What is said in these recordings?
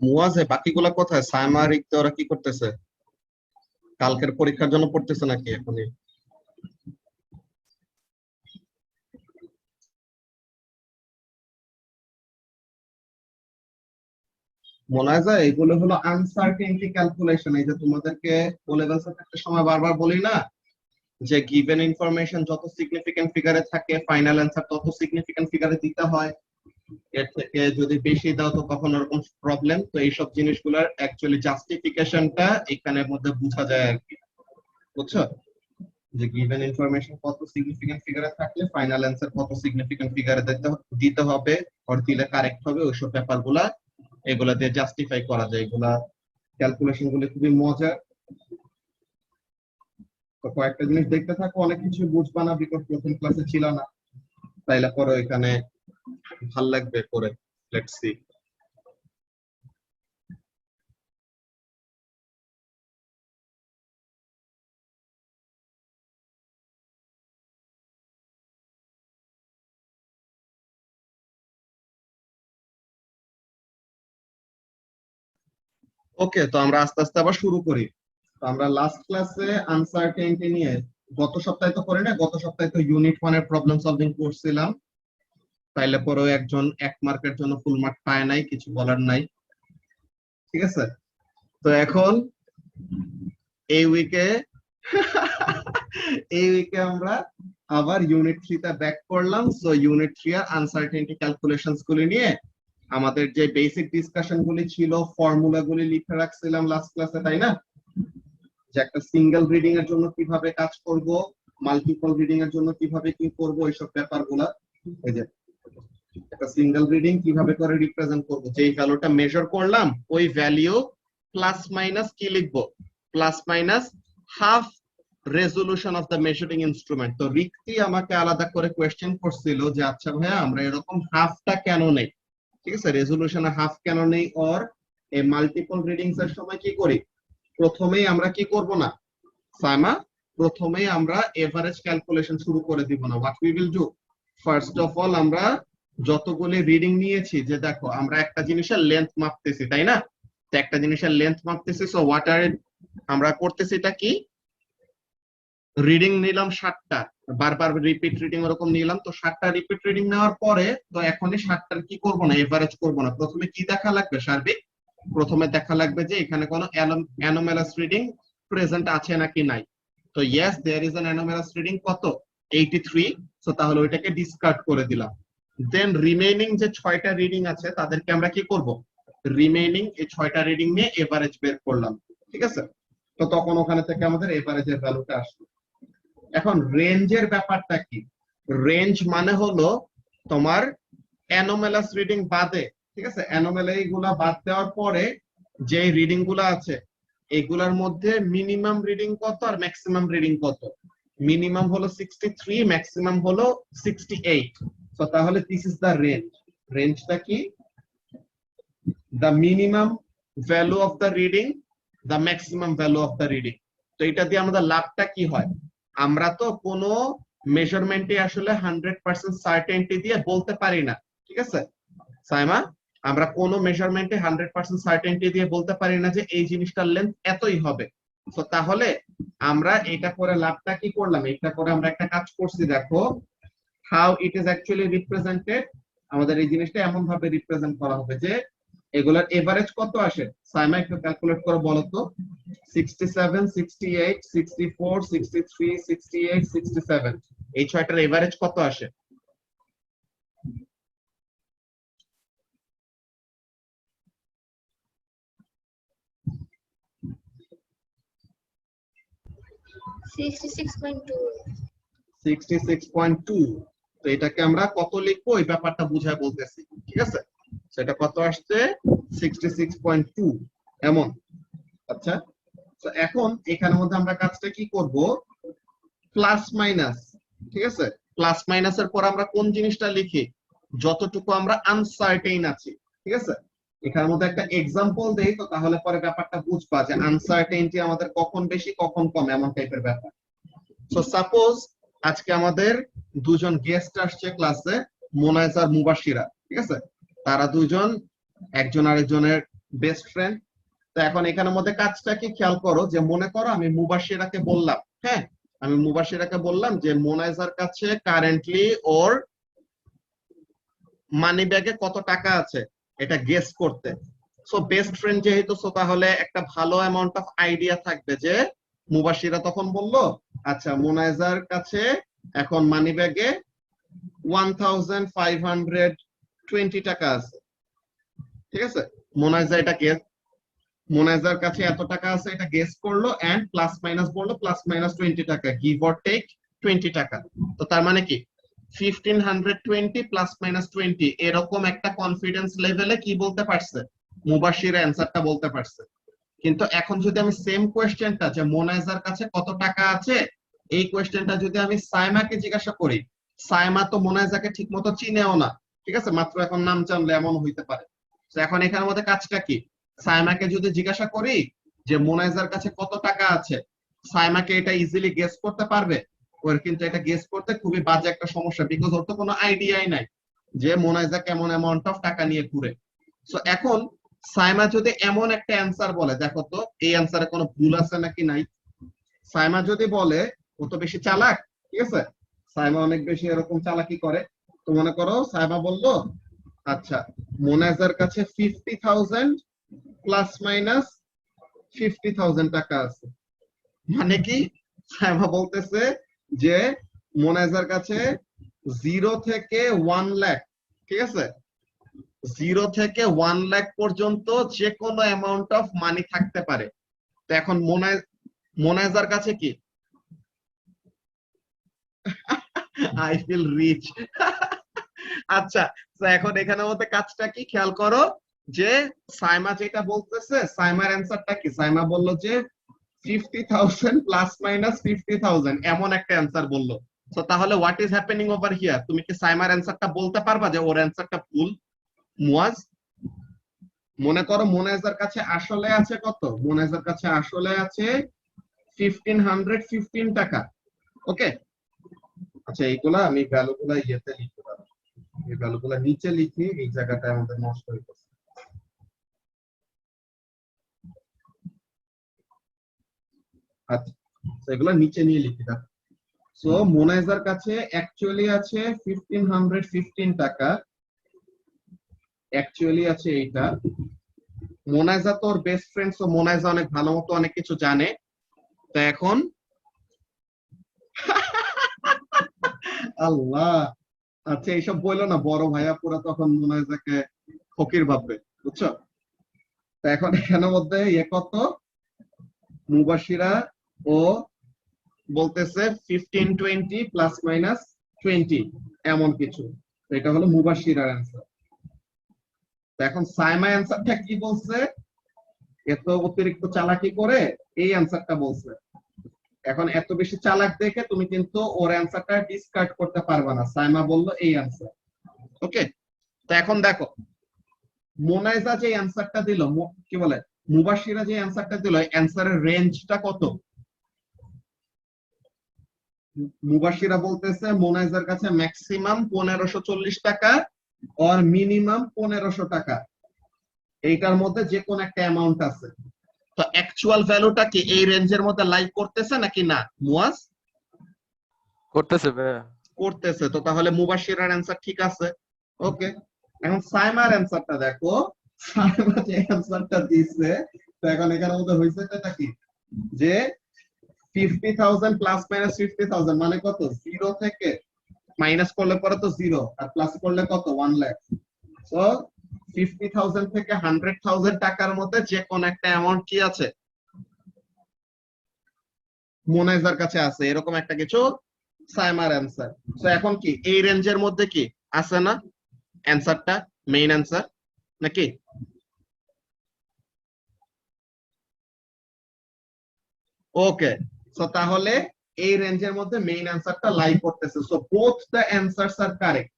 মুয়াজে বাকিগুলা কোথায়? সাইমা রিক্ত ওরা কি করতেছে? কালকের পরীক্ষার জন্য পড়তেছে নাকি এখনই? মনে হয় যায় এগুলো হলো আনসার্টেনটি ক্যালকুলেশন। এই যে তোমাদেরকে ও লেভেল একটা সময় বারবার বলি না যে গিভেন ইনফরমেশন যত সিগনিফিকেন্ট ফিগারে থাকে ফাইনাল অ্যান্সার তত সিগনিফিকেন্ট ফিগারে দিতে হয়। এর থেকে যদি বেশি দাও তো তখন ওরকম প্রবলেম। তো এইসব জিনিসগুলোর অ্যাকচুয়ালি জাস্টিফিকেশনটা এখানের মধ্যে বোঝা যায় আর কি, বুঝছো? যে গিভেন ইনফরমেশন কত সিগনিফিকেন্ট ফিগারে থাকলে ফাইনাল অ্যান্সার কত সিগনিফিকেন্ট ফিগারে দিতে হবে আর দিলে কারেক্ট হবে, ওইসব ব্যাপারগুলা এগুলা দিয়ে জাস্টিফাই করা যায়। এগুলা ক্যালকুলেশন গুলো খুবই মজার। তো কয়েকটা জিনিস দেখতে থাকো, অনেক কিছু বুঝবা না বিকজ প্রথম ক্লাসে ছিল না, তাইলে পরে এখানে ভাল লাগবে করে। Let's see. ওকে, তো আমরা আস্তে আস্তে আবার শুরু করি। তো আমরা লাস্ট ক্লাসে আনসার্টেনটি নিয়ে গত সপ্তাহে তো করি না, গত সপ্তাহে তো ইউনিট 1 এর প্রবলেম সলভিং করছিলাম। তাইলে পরেও একজন 1 মার্কের জন্য ফুল মার্ক পায় নাই, কিছু বলার নাই, ঠিক আছে? তো এখন এই উইকে এই উইকে আমরা আবার ইউনিট 3 তে ব্যাক করলাম। সো ইউনিট 3 এর আনসার্টেনটি ক্যালকুলেশনস গুলি নিয়ে আমাদের যে বেসিক ডিসকাশন গুলি ছিল, ফর্মুলা গুলি লিখে রাখছিলাম লাস্ট ক্লাসে, তাই না? যে একটা সিঙ্গেল রিডিং এর জন্য কিভাবে কাজ করব, মাল্টিপল রিডিং এর জন্য কিভাবে কি করব, এইসব ব্যাপারগুলা। এই যে একটা সিঙ্গেল রিডিং কিভাবে করে রিপ্রেজেন্ট করব, যেই ভ্যালুটা মেজার করলাম ওই ভ্যালু প্লাস মাইনাস কি লিখবো, plus minus half resolution of the measuring instrument. তো রিক্তি আমাকে আলাদা করে কোয়েশ্চেন করছিল যে আচ্ছা ভাইয়া আমরা এরকম হাফটা কেন নেই, ঠিক আছে, রেজলিউশনে হাফ কেন নেই, অর এই মাল্টিপল রিডিংস এর সময় কি করি? প্রথমেই আমরা কি করব না সাইমা, প্রথমেই আমরা এভারেজ ক্যালকুলেশন শুরু করে দিব না। What we will do, first of all আমরা যতগুলি রিডিং নিয়েছি, যে দেখো আমরা একটা জিনিসের লেন্থ মাপতেছি, তাই না? তো একটা জিনিসের লেন্থ মাপতেছি, সো হোয়াট আর আমরা করতেছি এটা কি, রিডিং নিলাম 7টা, বারবার রিপিট রিডিং ওরকম নিলাম। তো 7টা রিপিট রিডিং নেওয়ার পরে তো এখনই 7টার কি করব না, এভারেজ করব না। প্রথমে কি দেখা লাগবে সার্বিক, প্রথমে দেখা লাগবে যে এখানে কোনো অ্যানোমালাস রিডিং প্রেজেন্ট আছে নাকি নাই। তো yes there is an anomalous reading, কত, 83। সো তাহলে ওইটাকে ডিসকার্ড করে দিলাম। দেন রিমেইনিং যে 6টা রিডিং আছে তাদেরকে আমরা কি করব, রিমেইনিং এই 6টা রিডিং নিয়ে এভারেজ বের করলাম, ঠিক আছে? তো তখন ওখানে থেকে আমাদের এভারেজের ভ্যালুটা আসবে। এখন রেঞ্জের ব্যাপারটা কি, রেঞ্জ মানে হলো তোমার অ্যানোমালাস রিডিং বাদে, ঠিক আছে, অ্যানোমালি গুলা বাদ দেওয়ার পরে যে রিডিং গুলা আছে এগুলার মধ্যে মিনিমাম রিডিং কত আর ম্যাক্সিমাম রিডিং কত। মিনিমাম হলো 63, ম্যাক্সিমাম হলো 68। তো তাহলে দিস ইজ দ্য রেঞ্জ। রেঞ্জটা কি, the minimum value of the reading, the maximum value of the reading. তো এটা দিয়ে আমাদের লাভটা কি হয়, আমরা তো কোনো মেজারমেন্টে আসলে 100% সার্টেনটি দিয়ে বলতে পারি না, ঠিক আছে সাইমা? আমরা কোনো মেজারমেন্টে 100% সার্টেনটি দিয়ে বলতে পারি না যে এই জিনিসটার লেন্থ এতই হবে। তো তাহলে আমরা এটা করে লাভটা কি করলাম, এটা করে আমরা একটা কাজ করছি, দেখো how it is actually represented. আমাদের এই জিনিসটা এমন ভাবে রিপ্রেজেন্ট করা হবে যে এগুলার এভারেজ কত আসে, সাইমা একটু ক্যালকুলেট করে বলো তো। 67, 68, 64, 63, 68, 67, এই 6টার এভারেজ কত আসে? $66.2। তো এটাকে আমরা কত লিখবো এই ব্যাপারটা বুঝায় বলতেছি, ঠিক আছে? সেটা কত আসছে, 66.2 এমন। আচ্ছা, তো এখন এখানের মধ্যে আমরা কাজটা কি করব, প্লাস মাইনাস, ঠিক আছে? প্লাস মাইনাসের পর আমরা কোন জিনিসটা লিখি, যতটুকু আমরা আনসার্টেইন আছি, ঠিক আছে? এখানের মধ্যে একটা এক্সাম্পল দেই, তো তাহলে পরে ব্যাপারটা বুঝবা যে আনসার্টেইনটি আমাদের কখন বেশি কখন কম, এমন টাইপের ব্যাপার। সো সাপোজ আজকে আমাদের দুজন গেস্ট আসছে ক্লাসে, মোনায়েজ আর মুবাশিরা, ঠিক আছে? তারা দুজন একজন আরেকজনের বেস্ট ফ্রেন্ড। তো এখন এখানের মধ্যে কাজটা কি খেয়াল করো, যে মনে করো আমি মুবাশিরাকে বললাম, হ্যাঁ আমি মুবাশিরাকে বললাম যে মোনাইজার কাছে কারেন্টলি ওর মানি ব্যাগে কত টাকা আছে এটা গেস করতে। সো বেস্ট ফ্রেন্ড যেহেতু, সো তাহলে একটা ভালো অ্যামাউন্ট অফ আইডিয়া থাকবে যে মুবাশিরা তখন বললো আচ্ছা মোনাইজার কাছে এখন মানি ব্যাগে 1520 টাকা আছে, ঠিক আছে। মোনাইজা এটা গেস, মোনাইজার কাছে এত টাকা আছে এটা গেস করলো এন্ড প্লাস মাইনাস বললো প্লাস মাইনাস 20 টাকা, গিভ অর টেক 20 টাকা। তো তার মানে কি 1520 প্লাস মাইনাস 20 এরকম একটা কনফিডেন্স লেভেলে কি বলতে পারছে, মুবাশির অ্যান্সারটা বলতে পারছে। কিন্তু এখন যদি আমি সেম কোয়েশ্চেনটা যে মোনাইজার কাছে কত টাকা আছে, এই কোয়েশ্চেনটা যদি আমি সাইমাকে জিজ্ঞাসা করি, সাইমা তো মোনাইজাকে ঠিক মতো চিনেও না, ঠিক আছে, মাত্র এখন নাম জানলে এমন হইতে পারে। তো এখন এখানের মধ্যে কাজটা কি, সাইমাকে যদি জিজ্ঞাসা করি যে মোনাইজার কাছে কত টাকা আছে, সাইমাকে এটা ইজিলি গেস করতে পারবে? ওর কিন্তু এটা গেস করতে খুবই বাজে একটা সমস্যা, বিকজ ওর তো কোনো আইডিয়াই নাই যে মোনাইজা কেমন অ্যামাউন্ট অফ টাকা নিয়ে ঘুরে। সো এখন সাইমা যদি এমন একটা অ্যান্সার বলে, দেখো তো এই অ্যান্সারে কোনো ভুল আছে নাকি নাই। সাইমা যদি বলে, ও তো বেশি চালাক, ঠিক আছে, সাইমা অনেক বেশি এরকম চালাকি করে। তো মনে করো সাইমা বললো আচ্ছা মোনাইজার কাছে 50,000 প্লাস মাইনাস 50,000 টাকা আছে। মানে কি সাইমা বলতেছে যে মোনাইজার কাছে 0 থেকে 1 লাখ, ঠিক আছে, 0 থেকে 1 লাখ পর্যন্ত যে কোনো অ্যামাউন্ট অফ মানি থাকতে পারে। তো এখন মোনাইজার কাছে কি, আই ফিল রিচ। আচ্ছা, তো এখন এখানের মধ্যে কাজটা কি খেয়াল করো, যে সাইমা যেটা বলতেছে, সাইমার অ্যান্সারটা কি, সাইমা বলল যে 50,000 প্লাস মাইনাস 50,000 এমন একটা অ্যান্সার বললো। তো তাহলে what is happening over here, তুমি কি সাইমার অ্যান্সারটা বলতে পারবা যে ওর অ্যান্সারটা ভুল? মুয়াজ, মনে করো মোনাইজার কাছে আসলে আছে কত, মোনাইজার কাছে আসলে আছে 1515 টাকা, ওকে। আচ্ছা এইগুলা আমি ভ্যালুগুলা ইয়েতে লিখতে পারবো, এই ভ্যালুগুলা নিচে লিখি, এই জায়গাটা আমাদের নষ্ট হয়ে গেছে। আচ্ছা এগুলা নিচে নিয়ে লিখি দেখো। সো মোনাইজার কাছে অ্যাকচুয়ালি আছে 1515 টাকা, অ্যাকচুয়ালি আছে এইটা। মোনাইজা তোর বেস্ট ফ্রেন্ড, সো মোনাইজা অনেক ভালো মতো অনেক কিছু জানে। তো এখন আল্লাহ, আচ্ছা এইসব বললো না, বড় ভাইয়া পুরা তখন মোনাইজাকে ফকির ভাববে, বুঝছো। তো এখন এখানের মধ্যে ইয়ে কত, মুবাশিরা ও বলতেছে 1520 প্লাস মাইনাস 20 এমন কিছু। তো এটা হলো মুবাশিরার অ্যান্সার। তো এখন সাইমা অ্যান্সারটা কি বলছে, এত অতিরিক্ত চালাকি করে এই অ্যান্সারটা বলছে। এখন এত বেশি চালাক দেখে তুমি কিন্তু ওর অ্যান্সারটা ডিসকার্ড করতে পারবে না, সাইমা বললো এই অ্যান্সার, ওকে। তো এখন দেখো মোনাইজা যে অ্যান্সারটা দিল, কি বলে মুবাশিরা যে অ্যান্সারটা দিল, অ্যান্সারের রেঞ্জটা কত? মুবাশিরা বলতেছে মোনাইজার কাছে ম্যাক্সিমাম 1540 টাকা আর মিনিমাম 1500 টাকা, এইটার মধ্যে যে কোন একটা অ্যামাউন্ট আছে। তো অ্যাকচুয়াল ভ্যালুটা কি এই রেঞ্জের মধ্যে লাই করতেছে নাকি না মুয়াজ? করতেছে ভাইয়া। করতেছে। তো তাহলে মুবাশিরার অ্যান্সার ঠিক আছে, ওকে। এখন সাইমার অ্যান্সারটা দেখো, সাইমা যে অ্যান্সারটা দিছে, তো এখন এখানের মধ্যে হয়েছে এটা কি, যে 50,000 প্লাস মাইনাস 50,000 মানে কত, 0 থেকে মাইনাস করলে পরে তো 0 আর প্লাস করলে কত 1 লাখ। তো 50,000 থেকে 100,000 টাকার মধ্যে যে কোন একটা অ্যামাউন্ট কি আছে মোনাইজার কাছে আছে, এরকম একটা কিছু সাইমার অ্যান্সার। তো এখন কি এই রেঞ্জের মধ্যে কি আছে না অ্যান্সারটা, মেইন অ্যান্সার নাকি? ওকে, সো তাহলে এই রেঞ্জের মধ্যে মেইন অ্যান্সারটা লাই করতেছে, so both the answers are correct.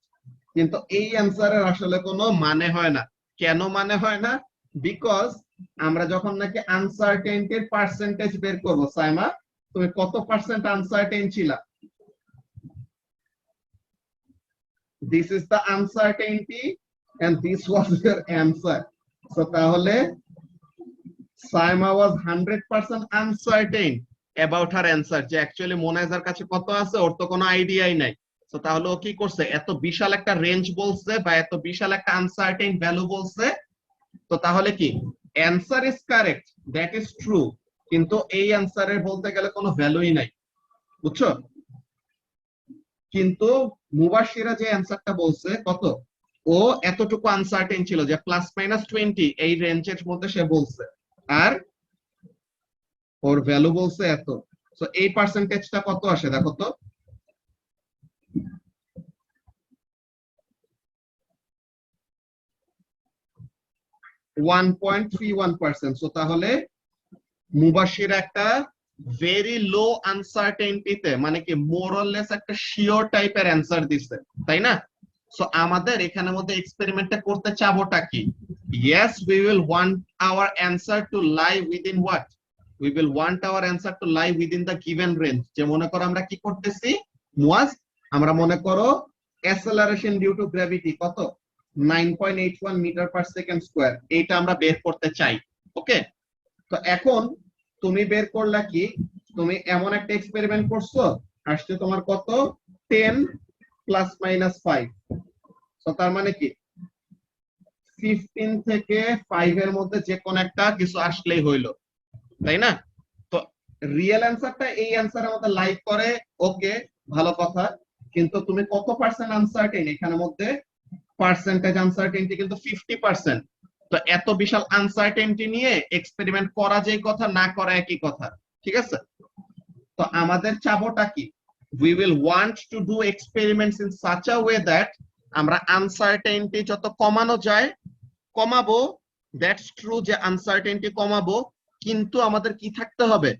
কিন্তু এই অ্যান্সারের আসলে কোনো মানে হয় না। কেন মানে হয় না? বিকজ আমরা যখন নাকি আনসার্টেনটির পার্সেন্টেজ বের করবো, সাইমা তুমি কত পার্সেন্ট আনসার্টেন ছিলা? This is the uncertainty and this was your answer. So তাহলে Saima was 100% uncertain about her answer, যে অ্যাকচুয়ালি মোনাজার কাছে কত আছে ওর তো কোনো আইডিয়াই নাই। তো তাহলে ও কি করছে, এত বিশাল একটা রেঞ্জ বলছে বা এত বিশাল একটা আনসার্টেন ভ্যালু বলছে। তো তাহলে কি answer is correct, that is true, কিন্তু এই অ্যান্সারের বলতে গেলে কোনো ভ্যালুই নাই, বুঝছো? কিন্তু মুবাশশিরা যে অ্যান্সারটা বলছে কত, ও এতটুকু আনসার্টেন ছিল যে +-20 এই রেঞ্জের মধ্যে সে বলছে, আর ওর ভ্যালু বলছে এত। সো এই পার্সেন্টেজটা কত আসে দেখো তো, 1.31%। সো তাহলে মুবাশশির একটা ভেরি লো আনসার্টেনিটিতে, মানে কি মোর অর লেস একটা শিওর টাইপের অ্যান্সার দিছে, তাই না? সো আমাদের এখানের মধ্যে এক্সপেরিমেন্টটা করতে চাবোটা কি, yes we will want our answer to lie within what, we will want our answer to lie within the given range। যে মনে করো আমরা কি করতেছি মুয়াজ, আমরা মনে করো অ্যাসেলারেশন ডিউ টু গ্র্যাভিটি কত 9.81 মিটার পার সেকেন্ড স্কয়ার, এইটা আমরা বের করতে চাই। ওকে, তো এখন তুমি বের করলা কি, তুমি এমন একটা এক্সপেরিমেন্ট করছো, আসছে তোমার কত 10 +-5। তো তার মানে কি 15 থেকে 5 এর মধ্যে যে কোন একটা কিছু আসলেই হইলো, তাই না? তো রিয়েল অ্যান্সারটা এই অ্যান্সারের মধ্যে লাইক করে, ওকে ভালো কথা, কিন্তু তুমি কত পার্সেন্ট আনসার্টেন এখানের মধ্যে, পার্সেন্টেজ আনসার্টেনটি কিন্তু 50%। তো এত বিশাল আনসার্টেনটি নিয়ে এক্সপেরিমেন্ট করা যে কথা, না করা একই কথা, ঠিক আছে? তো আমাদের চাবোটা কি, we will want to do experiments in such a way that আমরা আনসার্টেনটি যত কমানো যায় কমাবো, দ্যাটস ট্রু যে আনসার্টেনটি কমাবো, কিন্তু আমাদের কি থাকতে হবে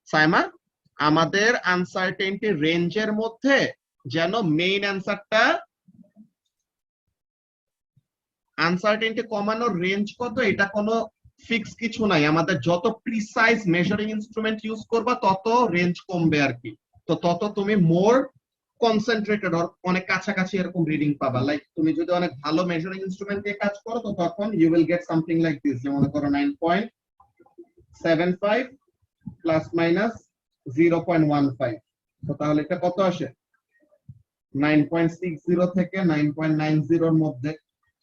সাইমা, আমাদের আনসার্টেনটি রেঞ্জের মধ্যে যেন মেইন অ্যান্সারটা, আনসার্টেনটি কমানোর রেঞ্জ কত এটা কোনো ফিক্স কিছু নাই, আমাদের যত প্রিসাইজ মেজারিং ইনস্ট্রুমেন্ট ইউজ করবা তত রেঞ্জ কমবে আর কি। তো তত তুমি মোর কনসেন্ট্রেটেড অনেক কাছাকাছি এরকম রিডিং পাবা। লাইক তুমি যদি অনেক ভালো মেজারিং ইনস্ট্রুমেন্ট দিয়ে কাজ করো তো তখন you will get something like this, যেমন করো 9.75 ±0.15। তো তাহলে এটা কত আসে 9.60 থেকে 9.90 এর মধ্যে।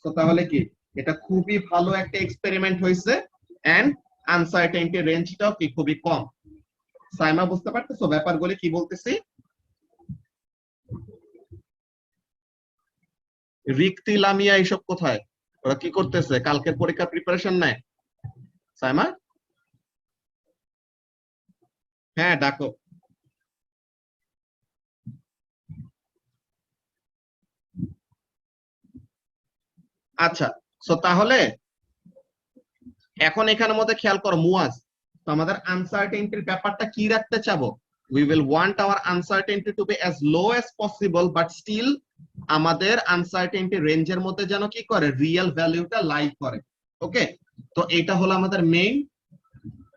তো তাহলে কি এটা খুবই ভালো একটা এক্সপেরিমেন্ট হয়েছে, এন্ড আনসার্টেনিটি রেঞ্জটাও কি খুবই কম। সাইমা বুঝতে পারতেছো ব্যাপারগুলো কি বলতেছি? রিক্তি লামিয়া এইসব কোথায়, ওরা কি করতেছে, কালকের পরীক্ষার প্রিপারেশন নেয়? সাইমা হ্যাঁ ডাকো। আচ্ছা, সো তাহলে এখন এখানের মধ্যে খেয়াল করো মুয়াজ, তো আমাদের আনসার্টেনিটির ব্যাপারটা কি রাখতে চাবো, we will want our uncertainty to be as low as possible but still আমাদের আনসার্টেনিটি রেঞ্জের মধ্যে যেন কি করে রিয়েল ভ্যালুটা লাই করে। ওকে, তো এটা হলো আমাদের মেইন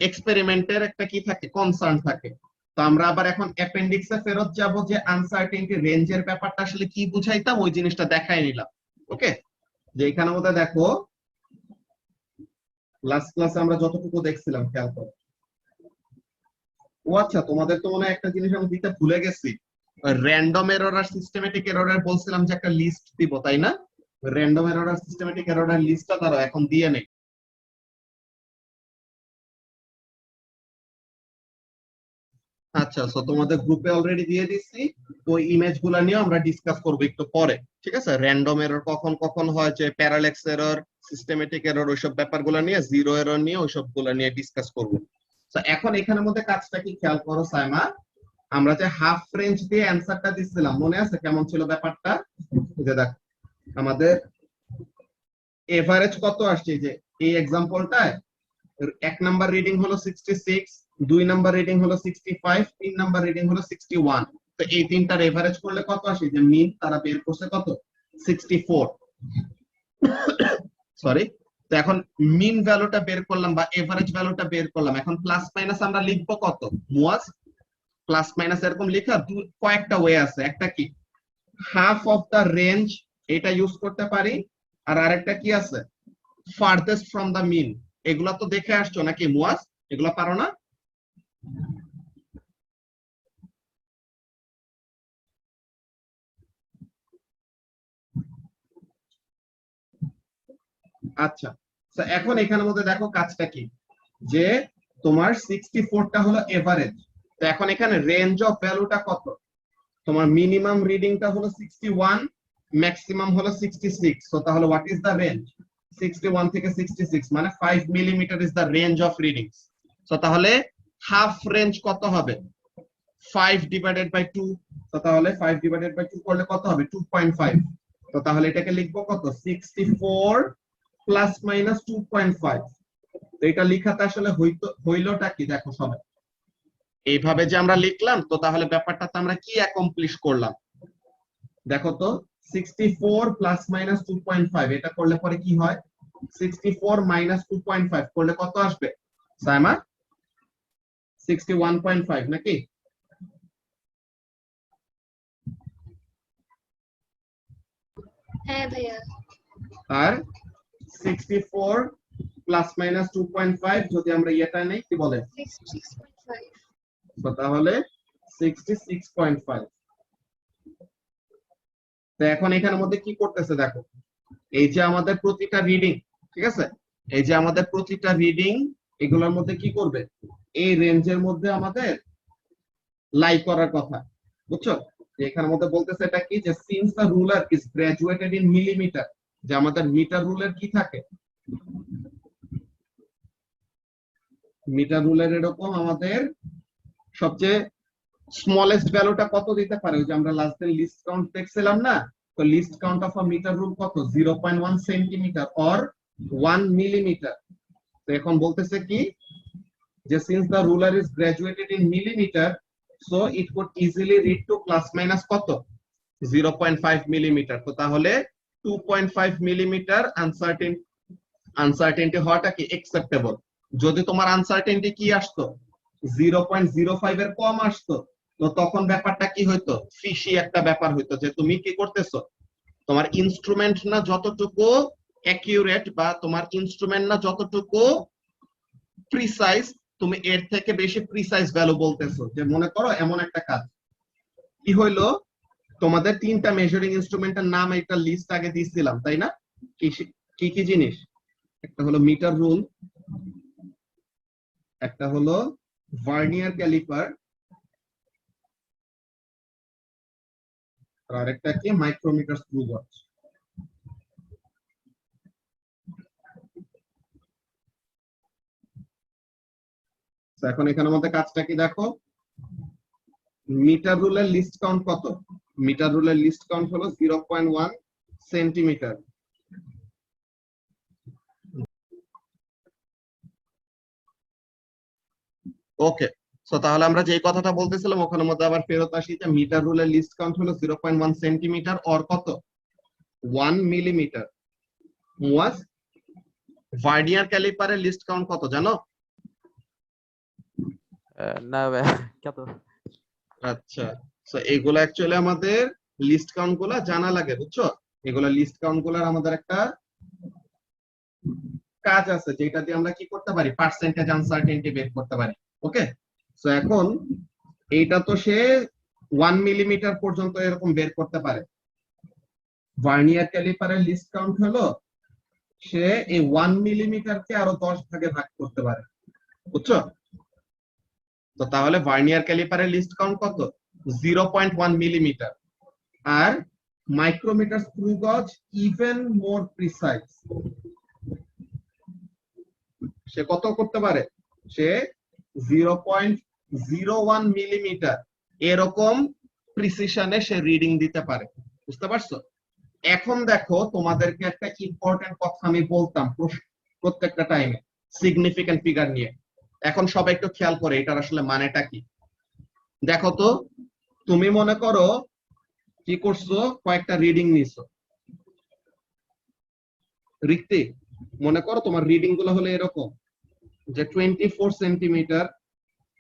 এক্সপেরিমেন্টের একটা কি থাকে কনসার্ন থাকে। তো আমরা আবার এখন অ্যাপেন্ডিক্সে ফেরত যাব, যে আনসার্টেনিটি রেঞ্জের ব্যাপারটা আসলে কি বুঝাইতাম ওই জিনিসটা দেখাই নিলাম। ওকে, যে এখানের মধ্যে দেখো লাস্ট ক্লাসে আমরা যতটুকু দেখছিলাম খেয়াল করো। ও আচ্ছা, তোমাদের তো মনে হয় একটা জিনিস আমি দিতে ভুলে গেছি, র্যান্ডম এরর আর সিস্টেমেটিক এররের বলছিলাম যে একটা লিস্ট দিব, তাই না? র্যান্ডম এরর আর সিস্টেমেটিক এররের লিস্টটা তারা এখন দিয়ে নেই। আচ্ছা, সো তোমাদের গ্রুপে অলরেডি দিয়ে দিচ্ছি, ওই ইমেজ গুলা নিয়ে আমরা ডিসকাস করবো একটু পরে, ঠিক আছে? র্যান্ডম এরর কখন কখন হয়, যে প্যারালেক্স এরর, সিস্টেমেটিক এরর, ওইসব ব্যাপারগুলো নিয়ে, জিরো এরর নিয়ে, ওইসব গুলা নিয়ে ডিসকাস করবো। তো এখন এখানের মধ্যে কাজটা কি খেয়াল করো সাইমা, আমরা যে হাফ রেঞ্জ দিয়ে অ্যান্সারটা দিচ্ছিলাম মনে আছে কেমন ছিল ব্যাপারটা? যে দেখ আমাদের এভারেজ কত আসছে, যে এই এক্সাম্পলটায় 1 নাম্বার রিডিং হলো 66, 2 নাম্বার রিডিং হলো 65, 3 নাম্বার রিডিং হলো 61। তো এই তিনটার এভারেজ করলে কত আসে, যে মিন তারা বের করছে কত 64, সরি। তো এখন মিন ভ্যালুটা বের করলাম বা এভারেজ ভ্যালুটা বের করলাম, এখন প্লাস মাইনাস আমরা লিখবো কত মুয়াজ, প্লাস মাইনাস এরকম লেখা কয়েকটা ওয়ে আছে, একটা কি হাফ অফ দা রেঞ্জ, এটা ইউজ করতে পারি, আর আরেকটা কি আছে ফারদেস্ট ফ্রম দ্য মিন, এগুলা তো দেখে আসছো নাকি মুয়াজ? এগুলা পারো না? আচ্ছা, তো এখন এখানের মধ্যে দেখো কাজটা কি, যে তোমার 64টা হলো এভারেজ, তো এখন এখানে রেঞ্জ অফ ভ্যালুটা কত? তোমার মিনিমাম রিডিংটা হলো 61, ম্যাক্সিমাম হলো 66, তো তাহলে হোয়াট ইজ দ্য রেঞ্জ? 61 থেকে 66 মানে 5 millimetre is the range of readings. তো তাহলে হাফ রেঞ্জ কত হবে? 5 ডিভাইডেড বাই 2, তো তাহলে 5 ডিভাইডেড বাই 2 করলে কত হবে? 2.5। তো তাহলে এটাকে লিখবো কত? 64 প্লাস মাইনাস 2.5। তো এটা লিখাতে আসলে হইলোটা কি দেখো সবাই, এইভাবে যে আমরা লিখলাম, তো তাহলে ব্যাপারটাতে আমরা কি অ্যাকমপ্লিশ করলাম দেখো তো। 64 প্লাস মাইনাস 2.5 এটা করলে পরে কি হয়? 64 মাইনাস 2.5 করলে কত আসবে সাইমা? 61.5 নাকি? হ্যাঁ ভাইয়া। আর 64 প্লাস মাইনাস 2.5 যদি আমরা এটা নেই কি বলে, 66.5। তো তাহলে 66.5। তো এখন এখানের মধ্যে কি করতেছে দেখো, এই যে আমাদের প্রতিটা রিডিং, ঠিক আছে, এই যে আমাদের প্রতিটা রিডিং, এগুলোর মধ্যে কি করবে? এই রেঞ্জের মধ্যে আমাদের লাই করার কথা, বুঝছো? যে এখানের মধ্যে বলতেছে এটা কি, যে since the ruler is graduated in millimetre, যে আমাদের মিটার রুলের কি থাকে, মিটার রুলের এরকম আমাদের সবচেয়ে স্মলেস্ট ভ্যালুটা কত দিতে পারে? ওই যে আমরা লাস্ট দিন লিস্ট কাউন্ট দেখছিলাম না, তো least count of a metre rule কত? 0.1 সেন্টিমিটার অর 1 মিলিমিটার। তো এখন বলতেছে কি, যে since the ruler is graduated in millimetre, so it could easily read two plus minus কত? 0.5 মিলিমিটার। তো তাহলে 2.5 মিলিমিটার আনসার্টেনটি হওয়াটা কি একসেপ্টেবল? যদি তোমার আনসার্টেনটি কি আসতো, 0.05 এর কম আসতো, তো তখন ব্যাপারটা কি হইতো? ফিশি একটা ব্যাপার হইতো, যে তুমি কি করতেছো, তোমার ইনস্ট্রুমেন্ট না যতটুকু অ্যাকিউরেট, বা তোমার ইনস্ট্রুমেন্ট না যতটুকু প্রিসাইজ, তুমি এর থেকে বেশি প্রিসাইজ ভ্যালু বলতেছো। যে মনে করো এমন একটা কাজ কি হইলো, তোমাদের তিনটা মেজারিং ইনস্ট্রুমেন্টের নাম একটা লিস্ট আগে দিয়েছিলাম, তাই না? কি কি জিনিস? একটা হলো মিটার রুল, একটা হলো ভার্নিয়ার ক্যালিপার, আর আরেকটা কি মাইক্রোমিটার স্ক্রু গজ। এখন এখানের মধ্যে কাজটা কি দেখো, মিটার রুলের লিস্ট কাউন্ট কত? মিটার রুলের লিস্ট কাউন্ট হলো 0.1 সেন্টিমিটার। ওকে, সো তাহলে আমরা যে কথাটা বলতেছিলাম ওখানের মধ্যে আবার ফেরত আসি, যে মিটার রুলের লিস্ট কাউন্ট হলো 0.1 সেন্টিমিটার অর কত? 1 মিলিমিটার। মুয়াজ, ভার্নিয়ার ক্যালিপারের লিস্ট কাউন্ট কত জানো? না ভাইয়া, কত? আচ্ছা, সো এগুলো অ্যাকচুয়ালি আমাদের লিস্ট কাউন্ট গুলা জানা লাগে, বুঝছো? এগুলা লিস্ট কাউন্ট গুলার আমাদের একটা কাজ আছে, যেটা দিয়ে আমরা কি করতে পারি, পার্সেন্টেজ আনসার্টেনটি বের করতে পারি। ওকে, সো এখন এইটা তো সে 1 মিলিমিটার পর্যন্ত এরকম বের করতে পারে। ভার্নিয়ার ক্যালিপারের লিস্ট কাউন্ট হলো, সে এই 1 মিলিমিটারকে আরো 10 ভাগে ভাগ করতে পারে, বুঝছো? তো তাহলে ভার্নিয়ার ক্যালিপারের লিস্ট কাউন্ট কত? 0.1 মিলিমিটার। আর মাইক্রোমিটার স্ক্রু গজ ইভেন মোর প্রিসাইজ, সে কত করতে পারে? সে 0.01 মিলিমিটার এরকম প্রিসিশনে সে রিডিং দিতে পারে, বুঝতে পারছো? এখন দেখো তোমাদেরকে একটা ইম্পর্টেন্ট কথা আমি বলতাম প্রত্যেকটা টাইমে, সিগনিফিকেন্ট ফিগার নিয়ে। এখন সবাই একটু খেয়াল করে এটার আসলে মানেটা কি। দেখো তো, তুমি মনে করো কি করছো, কয়েকটা রিডিং নিছো, রিক্তি মনে করো তোমার রিডিং গুলো হলো এরকম, যে 24 সেন্টিমিটার,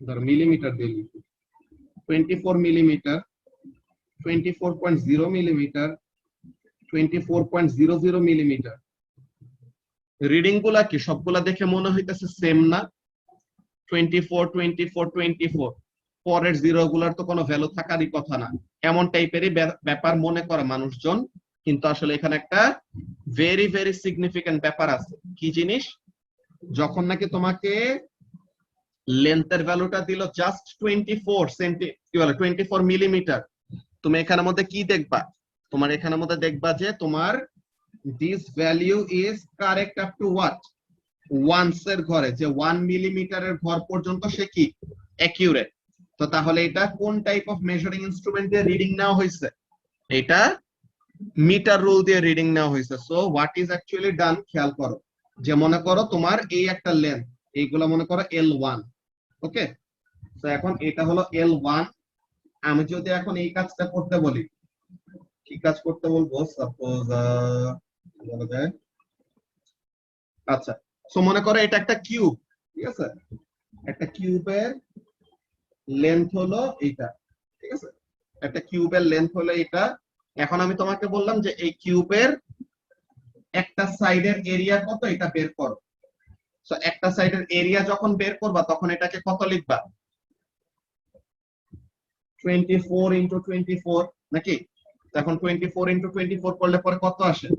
ধর মিলিমিটার দিয়ে 24 মিলিমিটার, 24.0 মিলিমিটার, 24.00 মিলিমিটার, রিডিং গুলা কি সবগুলা দেখে মনে হইতেছে সেম না? 24 24 24, পরের জিরো গুলার তো কোনো ভ্যালু থাকারই কথা না, এমন টাইপেরই ব্যাপার মনে করে মানুষজন। কিন্তু আসলে এখানে একটা ভেরি ভেরি সিগনিফিকেন্ট ব্যাপার আছে। কি জিনিস? যখন নাকি তোমাকে লেন্থের ভ্যালুটা দিল জাস্ট 24 সেন্টি, কি বলে 24 মিলিমিটার, তুমি এখানের মধ্যে কি দেখবা? তোমার এখানের মধ্যে দেখবা যে তোমার this value is correct up to what, ones এর ঘরে, যে 1 মিলিমিটারের ঘর পর্যন্ত সে কি অ্যাকিউরেট। তো তাহলে এটা কোন টাইপ অফ মেজারিং ইনস্ট্রুমেন্ট দিয়ে রিডিং নেওয়া হয়েছে? এটা মিটার রুল দিয়ে রিডিং নেওয়া হয়েছে। সো হোয়াট ইজ অ্যাকচুয়ালি ডান, খেয়াল করো, যে মনে করো তোমার এই একটা লেন্থ, এইগুলা মনে করো L1, ওকে? তো এখন এটা হলো L1। আমি যদি এখন এই কাজটা করতে বলি, কি কাজ করতে বলবো? সাপোজ বলা যায়, আচ্ছা, সো মনে করো এটা একটা কিউব, ঠিক আছে? একটা কিউবের লেন্থ হলো এইটা, ঠিক আছে? একটা কিউবের লেন্থ হলো এটা। এখন আমি তোমাকে বললাম যে এই কিউবের একটা সাইডের এরিয়া কত, এটা বের করো। সো একটা সাইডের এরিয়া যখন বের করবা তখন এটাকে কত লিখবা? 24 ইন্টু 24 নাকি? এখন 24 ইন্টু 24 করলে পরে কত আসে?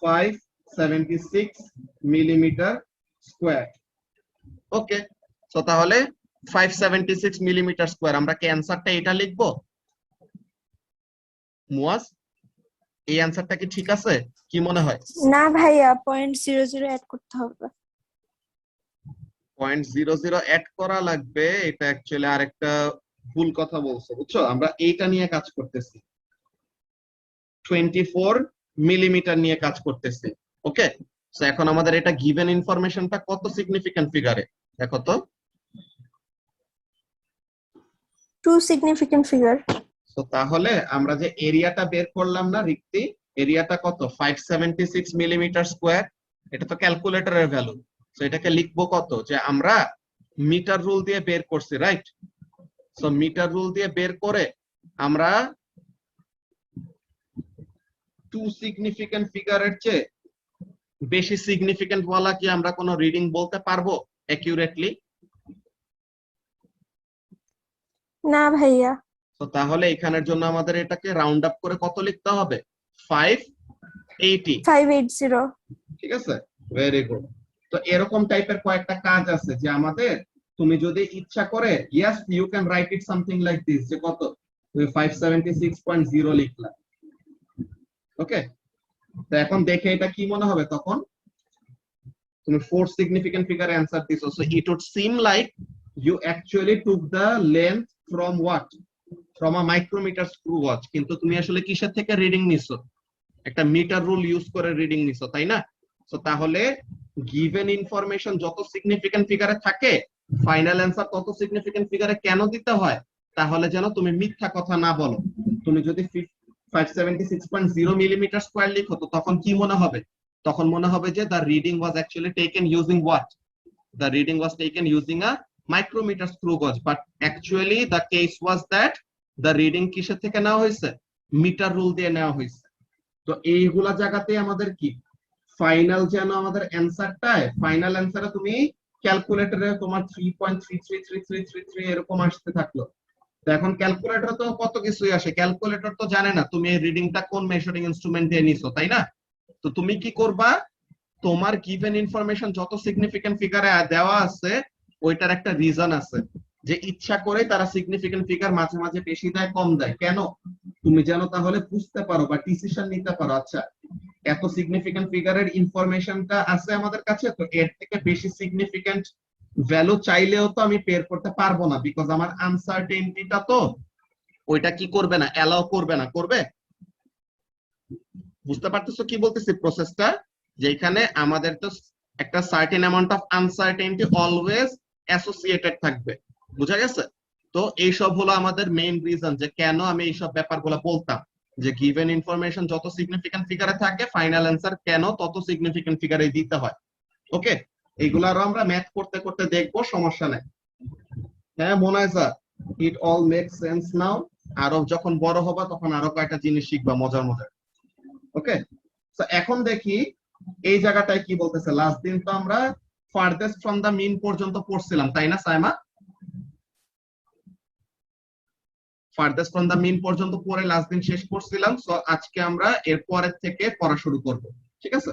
576 মিলিমিটার স্কোয়ার। ওকে, সো তাহলে 576 মিলিমিটার স্কোয়ার, আমরা কি অ্যান্সারটা এটা লিখবো? মুয়াজ, এই অ্যান্সারটা কি ঠিক আছে? কি মনে হয়? না ভাইয়া, 0.00 অ্যাড করতে হবে। 0.00 অ্যাড করা লাগবে, এটা অ্যাকচুয়ালি আরেকটা ভুল কথা বলছো, বুঝছো? আমরা এইটা নিয়ে কাজ করতেছি, 24 মিলিমিটার নিয়ে কাজ করতেছি। ওকে, সো এখন আমাদের এটা গিভেন ইনফরমেশনটা কত সিগনিফিক্যান্ট ফিগারে দেখো তো। 2 significant figure. তো তাহলে আমরা যে এরিয়াটা বের করলাম না রিক্তি, এরিয়াটা কত? 576 মিলিমিটার স্কোয়ার। এটা তো ক্যালকুলেটরের ভ্যালু, সো এটাকে লিখবো কত? যে আমরা মিটার রুল দিয়ে বের করছি, রাইট? সো মিটার রুল দিয়ে বের করে আমরা 2 সিগনিফিক্যান্ট ফিগারের চেয়ে বেশি সিগনিফিক্যান্ট বলা কি আমরা কোনো রিডিং বলতে পারবো অ্যাকিউরেটলি? না ভাইয়া। তো তাহলে এখানের জন্য আমাদের এটাকে রাউন্ড আপ করে কত লিখতে হবে? 580। 580। ঠিক আছে, ভেরি গুড। তো এরকম টাইপের কয়েকটা কাজ আছে যে আমাদের, তুমি যদি ইচ্ছা করে, yes you can write it something like this, যে কত? তুমি 576.0 লিখলা, ওকে? তো এখন দেখে এটা কি মনে হবে তখন? তুমি 4 সিগনিফিক্যান্ট ফিগারে অ্যানসার দিছো, so it would seem like you actually took the length from what? From a micrometer screw watch, কিন্তু তুমি আসলে কিসের থেকে রিডিং নিছো? একটা মিটার রুল ইউজ করে রিডিং নিছো, তাই না? সো তাহলে গিভেন ইনফরমেশন যত সিগনিফিক্যান্ট ফিগারে থাকে, ফাইনাল অ্যানসার তত সিগনিফিক্যান্ট ফিগারে কেন দিতে হয়? তাহলে যেন তুমি মিথ্যা কথা না বলো। তুমি যদি 576.0 মিলিমিটার স্কয়ার লিখো, তো তখন কি মনে হবে? তখন মনে হবে যে the reading was actually taken using what? The reading was taken using a micrometer screw gauge, but actually the case was that the reading কিসের থেকে নেওয়া হয়েছে? মিটার রুল দিয়ে নেওয়া হয়েছে। তো এইগুলা জায়গাতে আমাদের কি ফাইনাল, যেন আমাদের অ্যানসারটায়, ফাইনাল অ্যানসারে তুমি ক্যালকুলেটরে তোমার 3.333333 এরকম আসতে থাকলো। তো এখন ক্যালকুলেটর তো কত কিছুই আসে, ক্যালকুলেটর তো জানে না তুমি এই রিডিংটা কোন মেজারিং ইনস্ট্রুমেন্ট দিয়ে নিছো, তাই না? তো তুমি কি করবা? তোমার গিভেন ইনফরমেশন যত সিগনিফিক্যান্ট ফিগারে দেওয়া আছে, ওইটার একটা রিজন আছে, যে ইচ্ছা করে তারা সিগনিফিক্যান্ট ফিগার মাঝে মাঝে বেশি দেয় কম দেয়, কেন? তুমি যেন তাহলে বুঝতে পারো বা ডিসিশন নিতে পারো, আচ্ছা এত সিগনিফিক্যান্ট ফিগারের ইনফরমেশনটা আছে আমাদের কাছে, তো এর থেকে বেশি সিগনিফিক্যান্ট ভ্যালু চাইলেও তো আমি বের করতে পারবো না, বিকজ আমার আনসার্টেনটিটা তো ওইটা কি করবে না, অ্যালাউ করবে না। করবে? বুঝতে পারতেছো কি বলতেছি প্রসেসটা? যেখানে আমাদের তো একটা certain amount of uncertainty always associated থাকবে, বুঝা গেছে? তো এইসব হলো আমাদের মেইন রিজন যে কেন আমি এইসব ব্যাপারগুলো বলতাম, যে গিভেন ইনফরমেশন যত সিগনিফিক্যান্ট ফিগারে থাকে, ফাইনাল অ্যান্সার কেন তত সিগনিফিক্যান্ট ফিগারে দিতে হয়। ওকে, এইগুলো আরো আমরা ম্যাথ করতে করতে দেখবো, সমস্যা নেই। হ্যাঁ মোনাইজা, ইট অল মেক সেন্স নাও। আরো যখন বড় হবা তখন আরো কয়েকটা জিনিস শিখবা মজার মজার। ওকে, তো এখন দেখি এই জায়গাটায় কি বলতেছে, লাস্ট দিন তো আমরা ফারদেস্ট ফ্রম দা মিন পর্যন্ত পড়ছিলাম তাই না সাইমা? ফারদেস্ট ফ্রম দা মিন পর্যন্ত পড়ে লাস্ট দিন শেষ করছিলাম। সো আজকে আমরা এর পরের থেকে পড়া শুরু করব, ঠিক আছে?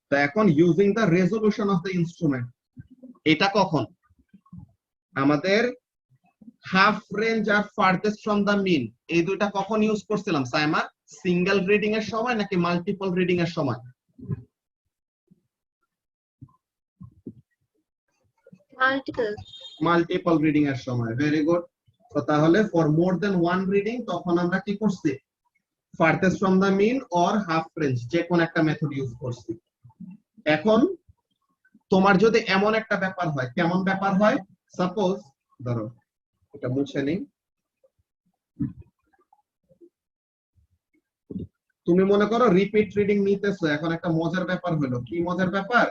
তো এখন using the resolution of the instrument, এটা কখন আমাদের হাফ রেঞ্জ আর ফারদেস্ট ফ্রম দা মিন এই দুইটা কখন ইউজ করছিলাম সাইমা? সিঙ্গেল রিডিং এর সময় নাকি মাল্টিপল রিডিং এর সময়? মাল্টিপল রিডিং এর সময়। Very good. তো তাহলে for more than one reading তখন আমরা কি করছি, farthest from the mean or half range যে কোন একটা মেথড ইউজ করছি। এখন তোমার যদি এমন একটা ব্যাপার হয়, কেমন ব্যাপার হয়, সাপোজ ধরো এটা মুছে নেই, তুমি মনে করো রিপিট রিডিং নিতেছো। এখন একটা মজার ব্যাপার হলো, কি মজার ব্যাপার,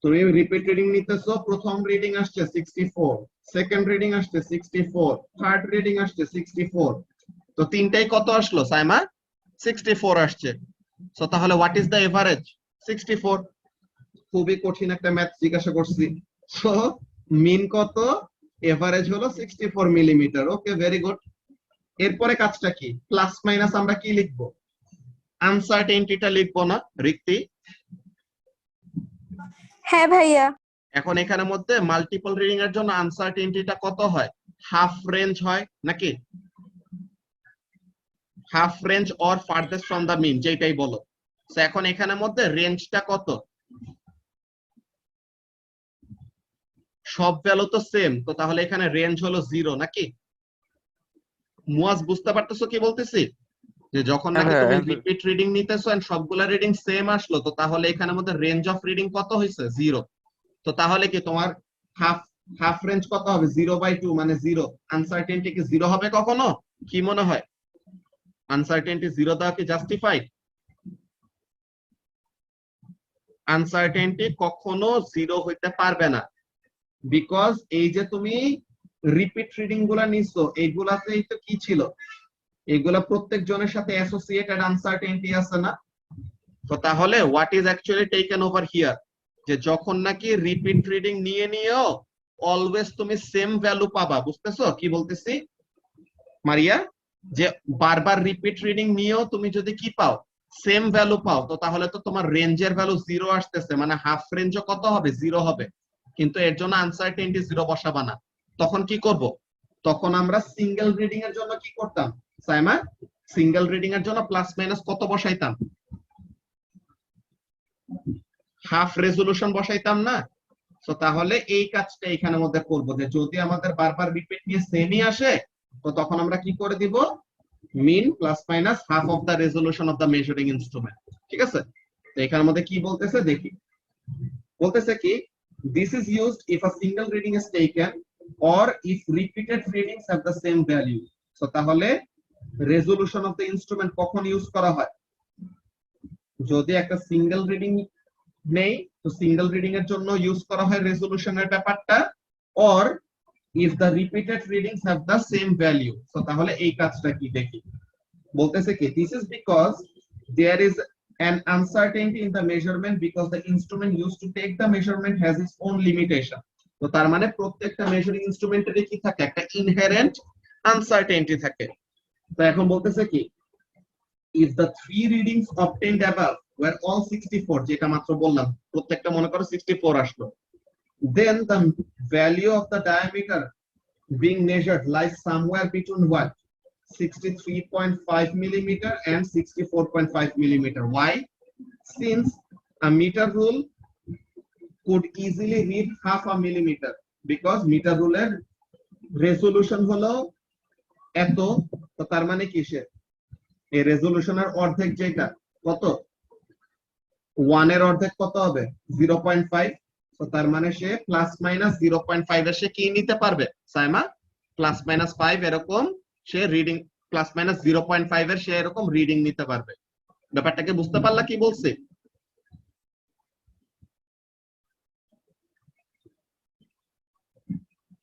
তুমি রিপিট রিডিং নিতেছো, প্রথম রিডিং আসছে 64, সেকেন্ড রিডিং আসছে 64, থার্ড রিডিং আসছে 64। তো তিনটাই কত আসলো সাইমা? 64 আসছে। সো তাহলে হোয়াট ইজ দ্য এভারেজ? 64। খুবই কঠিন একটা ম্যাথ জিজ্ঞাসা করছি। সো মিন কত, এভারেজ হলো 64 মিলিমিটার। ওকে, ভেরি গুড। এরপরে কাজটা কি, প্লাস মাইনাস আমরা কি লিখবো? আনসার্টেনটিটা লিখবো না রিক্তি? হ্যাঁ ভাইয়া। এখন এখানের মধ্যে মাল্টিপল রিডিং এর জন্য আনসার্টেনটিটা কত হয়? হাফ রেঞ্জ হয় নাকি? Half range or farthest from the mean যেটাই বলো। তো এখন এখানের মধ্যে রেঞ্জটা কত? সব ভ্যালু তো সেম, তো তাহলে এখানে রেঞ্জ হলো 0 নাকি? মুয়াজ বুঝতে পারতেছো কি বলতেছি? যে যখন নাকি তুমি রিপিট রিডিং নিতেছো এন্ড সবগুলা রিডিং সেম আসলো, তো তাহলে এখানের মধ্যে রেঞ্জ অফ রিডিং কত হয়েছে? 0। তো তাহলে কি তোমার হাফ রেঞ্জ কত হবে? 0/2 মানে 0। আনসার্টেনটি কি 0 হবে কখনো? কি মনে হয়, আনসার্টেনটি 0 দেওয়া কি জাস্টিফাইড? আনসার্টেনটি কখনো 0 হইতে পারবে না, বিকজ এই যে তুমি রিপিট রিডিং গুলা নিছো, এইগুলাতে তো কি ছিল, এগুলা প্রত্যেক জনের সাথে অ্যাসোসিয়েটেড আনসার্টেনটি আছে না? তো তাহলে what is actually taken over here, যে যখন নাকি রিপিট রিডিং নিয়েও অলওয়েজ তুমি সেম ভ্যালু পাবা। বুঝতেছো কি বলতেছি মারিয়া? যে বারবার রিপিট রিডিং নিয়েও তুমি যদি কি পাও, সেম ভ্যালু পাও, তো তাহলে তো তোমার রেঞ্জের ভ্যালু 0 আসতেছে, মানে হাফ রেঞ্জও কত হবে? 0 হবে। কিন্তু এর জন্য আনসার্টেনটি 0 বসাবা না। তখন কি করব, তখন আমরা সিঙ্গেল রিডিং এর জন্য কি করতাম সাইমা? সিঙ্গেল রিডিং এর জন্য প্লাস মাইনাস কত বসাইতাম? হাফ রেজোলিউশন বসাইতাম না? তো তাহলে এই কাজটা এখানে মধ্যে করবো, যে যদি আমাদের বারবার রিপিট নিয়ে সেমই আসে, তো তখন আমরা কি করে দিব, mean plus minus half of the resolution of the measuring instrument. ঠিক আছে? তো এখানের মধ্যে কি বলতেছে দেখি, বলতেছে কি, this is used if a single reading is taken or if repeated readings have the same value. So তাহলে রেজোলিউশন অফ দা ইনস্ট্রুমেন্ট কখন ইউজ করা হয়? যদি একটা সিঙ্গেল রিডিং নেই, তো সিঙ্গেল রিডিং এর জন্য ইউজ করা হয় রেজোলিউশনের ব্যাপারটা, or if the repeated readings have the same value. So তাহলে এই কাজটা কি দেখি, বলতেছে কি, this is because there is an uncertainty in the measurement because the instrument used to take the measurement has its own limitation. তো তার মানে প্রত্যেকটা মেজারিং ইনস্ট্রুমেন্টের কি থাকে, একটা ইনহেরেন্ট আনসার্টেনটি থাকে। তো এখন বলতেছে কি, if the three readings obtained above were all 64, যেটা মাত্র বললাম, প্রত্যেকটা মনে করো 64 আসলো, then the value of the diameter being measured lies somewhere between what, 63.5 millimeter and 64.5 millimeter. Why? Since a meter rule could easily read half a millimeter, because meter rule এর resolution হলো এত, তো তার মানে কিসের, এই রেজোলিউশনের অর্ধেক যেটা কত, 1 এর অর্ধেক কত হবে? 0.5। তো তার মানে সে প্লাস মাইনাস 0.5 এর সে কি নিতে পারবে সাইমা? প্লাস মাইনাস 5 এরকম সে রিডিং, প্লাস মাইনাস 0.5 এর সে এরকম রিডিং নিতে পারবে। ব্যাপারটাকে বুঝতে পারলা কি বলছে?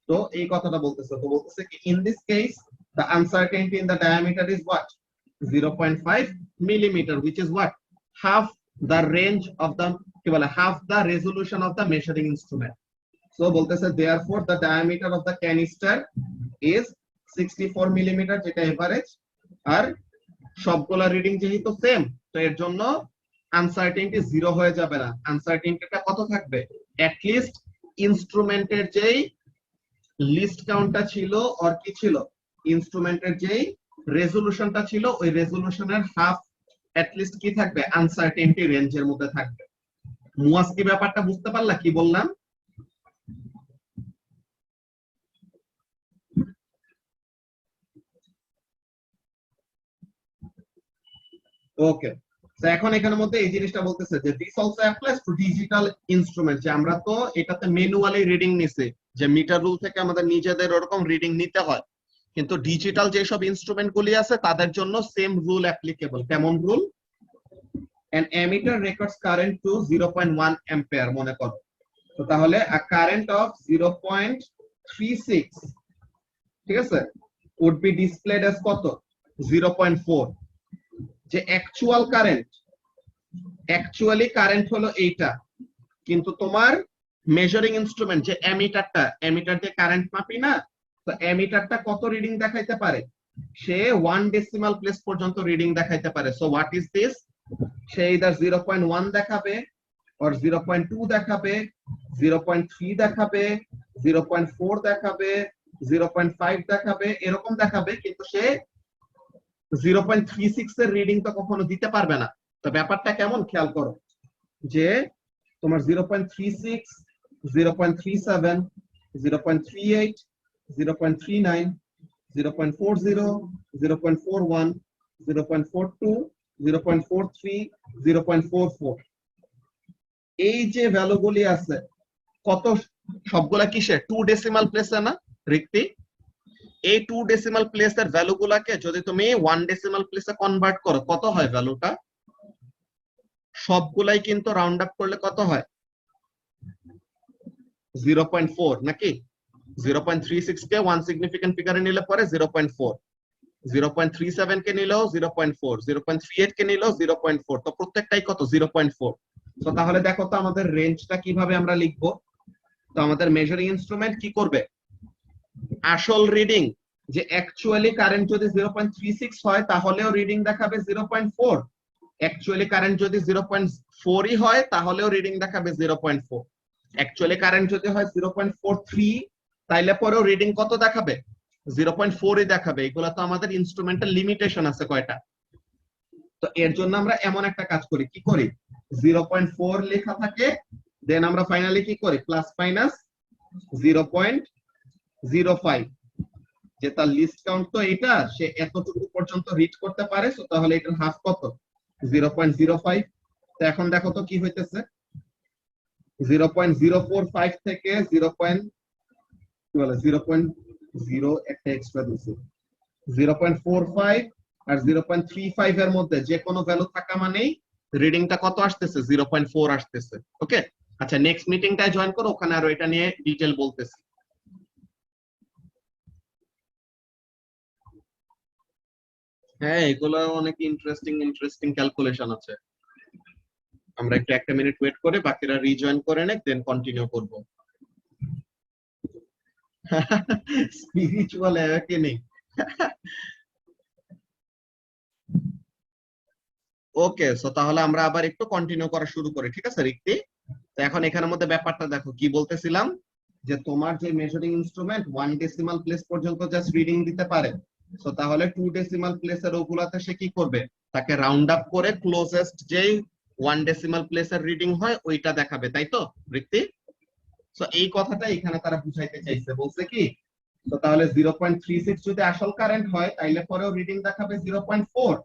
তো এই কথাটা বলতেছে, তো বলতেছে কি, in this case the uncertainty in the diameter is what, 0.5 millimeter, which is what? Half the range of the, কি বলে, half the resolution of the measuring instrument. So বলতেছে therefore the diameter of the canister is 64 millimeter, যেটা average, আর সবগুলা reading যেহেতু same, তো এর জন্য uncertainty 0 হয়ে যাবে না। আনসার্টেনটিটা কত থাকবে? at least ইনস্ট্রুমেন্টের যেই লিস্ট কাউন্টটা ছিল আর কি ছিল, ইনস্ট্রুমেন্টের যেই রেজোলিউশনটা ছিল, ওই রেজোলিউশনের হাফ at least কি থাকবে? আনসার্টেনটি রেঞ্জের মধ্যে থাকবে। মুয়াজ কি ব্যাপারটা বুঝতে পারলা কি বললাম? ওকে, তো এখন এখানের মধ্যে এই জিনিসটা বলতেছে যে this also applies to digital instrument, যে আমরা তো এটাতে ম্যানুয়ালি রিডিং নিছি, যে মিটার রুল থেকে আমাদের নিজেদের ওরকম রিডিং নিতে হয়, কিন্তু ডিজিটাল যেসব ইনস্ট্রুমেন্ট গুলি আছে তাদের জন্য সেম রুল অ্যাপ্লিকেবল। কেমন rule? an emitter records current to 0.1 ampere মনে করো, তো তাহলে a current of 0.36, ঠিক আছে, would be displayed as কত? 0.4। যে অ্যাকচুয়ালি কারেন্ট হলো এইটা, কিন্তু তোমার মেজারিং ইনস্ট্রুমেন্ট যে এমিটার দিয়ে কারেন্ট মাপি না, তো এমিটারটা কত রিডিং দেখাইতে পারে? সে 1 ডেসিমাল প্লেস পর্যন্ত রিডিং দেখাইতে পারে। So what is this? Say either 0.1 দেখাবে, অর 0.2 দেখাবে, 0.3 দেখাবে, 0.4 দেখাবে, 0.5 দেখাবে, এরকম দেখাবে, কিন্তু সে 0.36 এর রিডিং তো কখনো দিতে পারবে না। তো ব্যাপারটা কেমন খেয়াল করো, যে তোমার 0.36, 0.37, 0.38, 0.39, 0.40, 0.41, 0.42, 0.43, 0.44, এই যে ভ্যালুগুলি আছে কত, সবগুলা কিসে? 2 ডেসিমাল প্লেসে না রিক্তি? এই 2 ডেসিমাল প্লেসের ভ্যালুগুলাকে যদি তুমি 1 ডেসিমাল প্লেসে কনভার্ট করো, কত হয় ভ্যালুটা? সবগুলাই কিন্তু রাউন্ড আপ করলে কত হয়? 0.4 নাকি? 0.36 কে 1 সিগনিফিকেন্ট ফিগারে নিলে পরে 0.4, 0.37 কে নিলেও 0.4, 0.38 কে নিলেও 0.4, তো প্রত্যেকটাই কত? 0.4। তো তাহলে দেখো তো আমাদের রেঞ্জটা কিভাবে আমরা লিখবো। তো আমাদের মেজারিং ইনস্ট্রুমেন্ট কি করবে? আসল রিডিং, যে অ্যাকচুয়ালি কারেন্ট যদি 0.36 হয় তাহলেও রিডিং দেখাবে 0.4, অ্যাকচুয়ালি কারেন্ট যদি 0.4 ই হয় তাহলেও রিডিং দেখাবে 0.4, অ্যাকচুয়ালি কারেন্ট যদি হয় 0.43 তাইলে পরেও রিডিং কত দেখাবে? 0.4 ই দেখাবে। এগুলা তো আমাদের ইনস্ট্রুমেন্টাল লিমিটেশন আছে কয়টা। তো এর জন্য আমরা এমন একটা কাজ করি, কি করি? 0.4 লেখা থাকে, দেন আমরা ফাইনালি কি করি? প্লাস মাইনাস 0.05, যে তার লিস্ট কাউন্ট তো এটা, সে এতটুকু পর্যন্ত রিড করতে পারে, সো তাহলে এটার হাফ কত? 0.05। তো এখন দেখো তো কি হইতেছে, 0.045 থেকে 0.0 একটা এক্সট্রা দিছে, 0.45 আর 0.35 এর মধ্যে যে কোনো ভ্যালু থাকা মানেই রিডিংটা কত আসতেছে? 0.4 আসতেছে। ওকে, আচ্ছা নেক্সট মিটিংটায় জয়েন করো, ওখানে আরো এটা নিয়ে ডিটেইল বলতেছি। হ্যাঁ, এগুলো অনেক ইন্টারেস্টিং ক্যালকুলেশন আছে। আমরা একটু একটা মিনিট ওয়েট করে বাকিরা রিজয়েন করে নেক, দেন কন্টিনিউ করব। Spiritual awakening. ওকে, সো তাহলে আমরা আবার একটু কন্টিনিউ করা শুরু করি, ঠিক আছে রিক্তি? তো এখন এখানের মধ্যে ব্যাপারটা দেখো, কি বলতেছিলাম, যে তোমার যে মেজারিং ইনস্ট্রুমেন্ট 1 ডেসিমাল প্লেস পর্যন্ত জাস্ট রিডিং দিতে পারে, সো তাহলে 2 ডেসিমাল প্লেসের ওগুলাতে সে কি করবে? তাকে রাউন্ড আপ করে ক্লোজেস্ট যেই 1 ডেসিমাল প্লেসের রিডিং হয় ওইটা দেখাবে, তাই তো রিক্তি? সো এই কথাটা এখানে তারা বুঝাইতে চাইছে, বলছে কি, তো তাহলে 0.36 যদি আসল কারেন্ট হয় তাইলে পরেও রিডিং দেখাবে 0.4,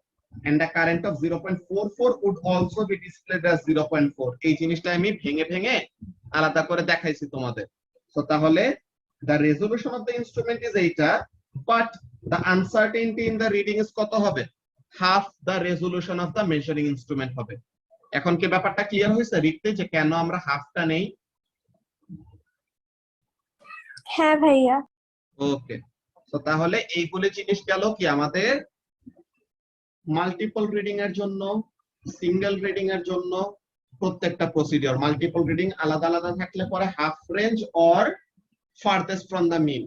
and the current of 0.44 would also be displayed as 0.4। এই জিনিসটা আমি ভেঙে ভেঙে আলাদা করে দেখাইছি তোমাদের। তো তাহলে the resolution of the instrument is এইটা, but the uncertainty in the reading is কত হবে? half the resolution of the measuring instrument হবে। এখন কি ব্যাপারটা ক্লিয়ার হয়েছে রিক্তি, যে কেন আমরা হাফটা নেই? হ্যাঁ ভাইয়া। ওকে, তো তাহলে এইগুলো জিনিস গেল কি আমাদের মাল্টিপল রিডিং এর জন্য, সিঙ্গেল রিডিং এর জন্য প্রত্যেকটা প্রসিডিওর, মাল্টিপল রিডিং আলাদা আলাদা থাকলে পরে half range or farthest from the mean,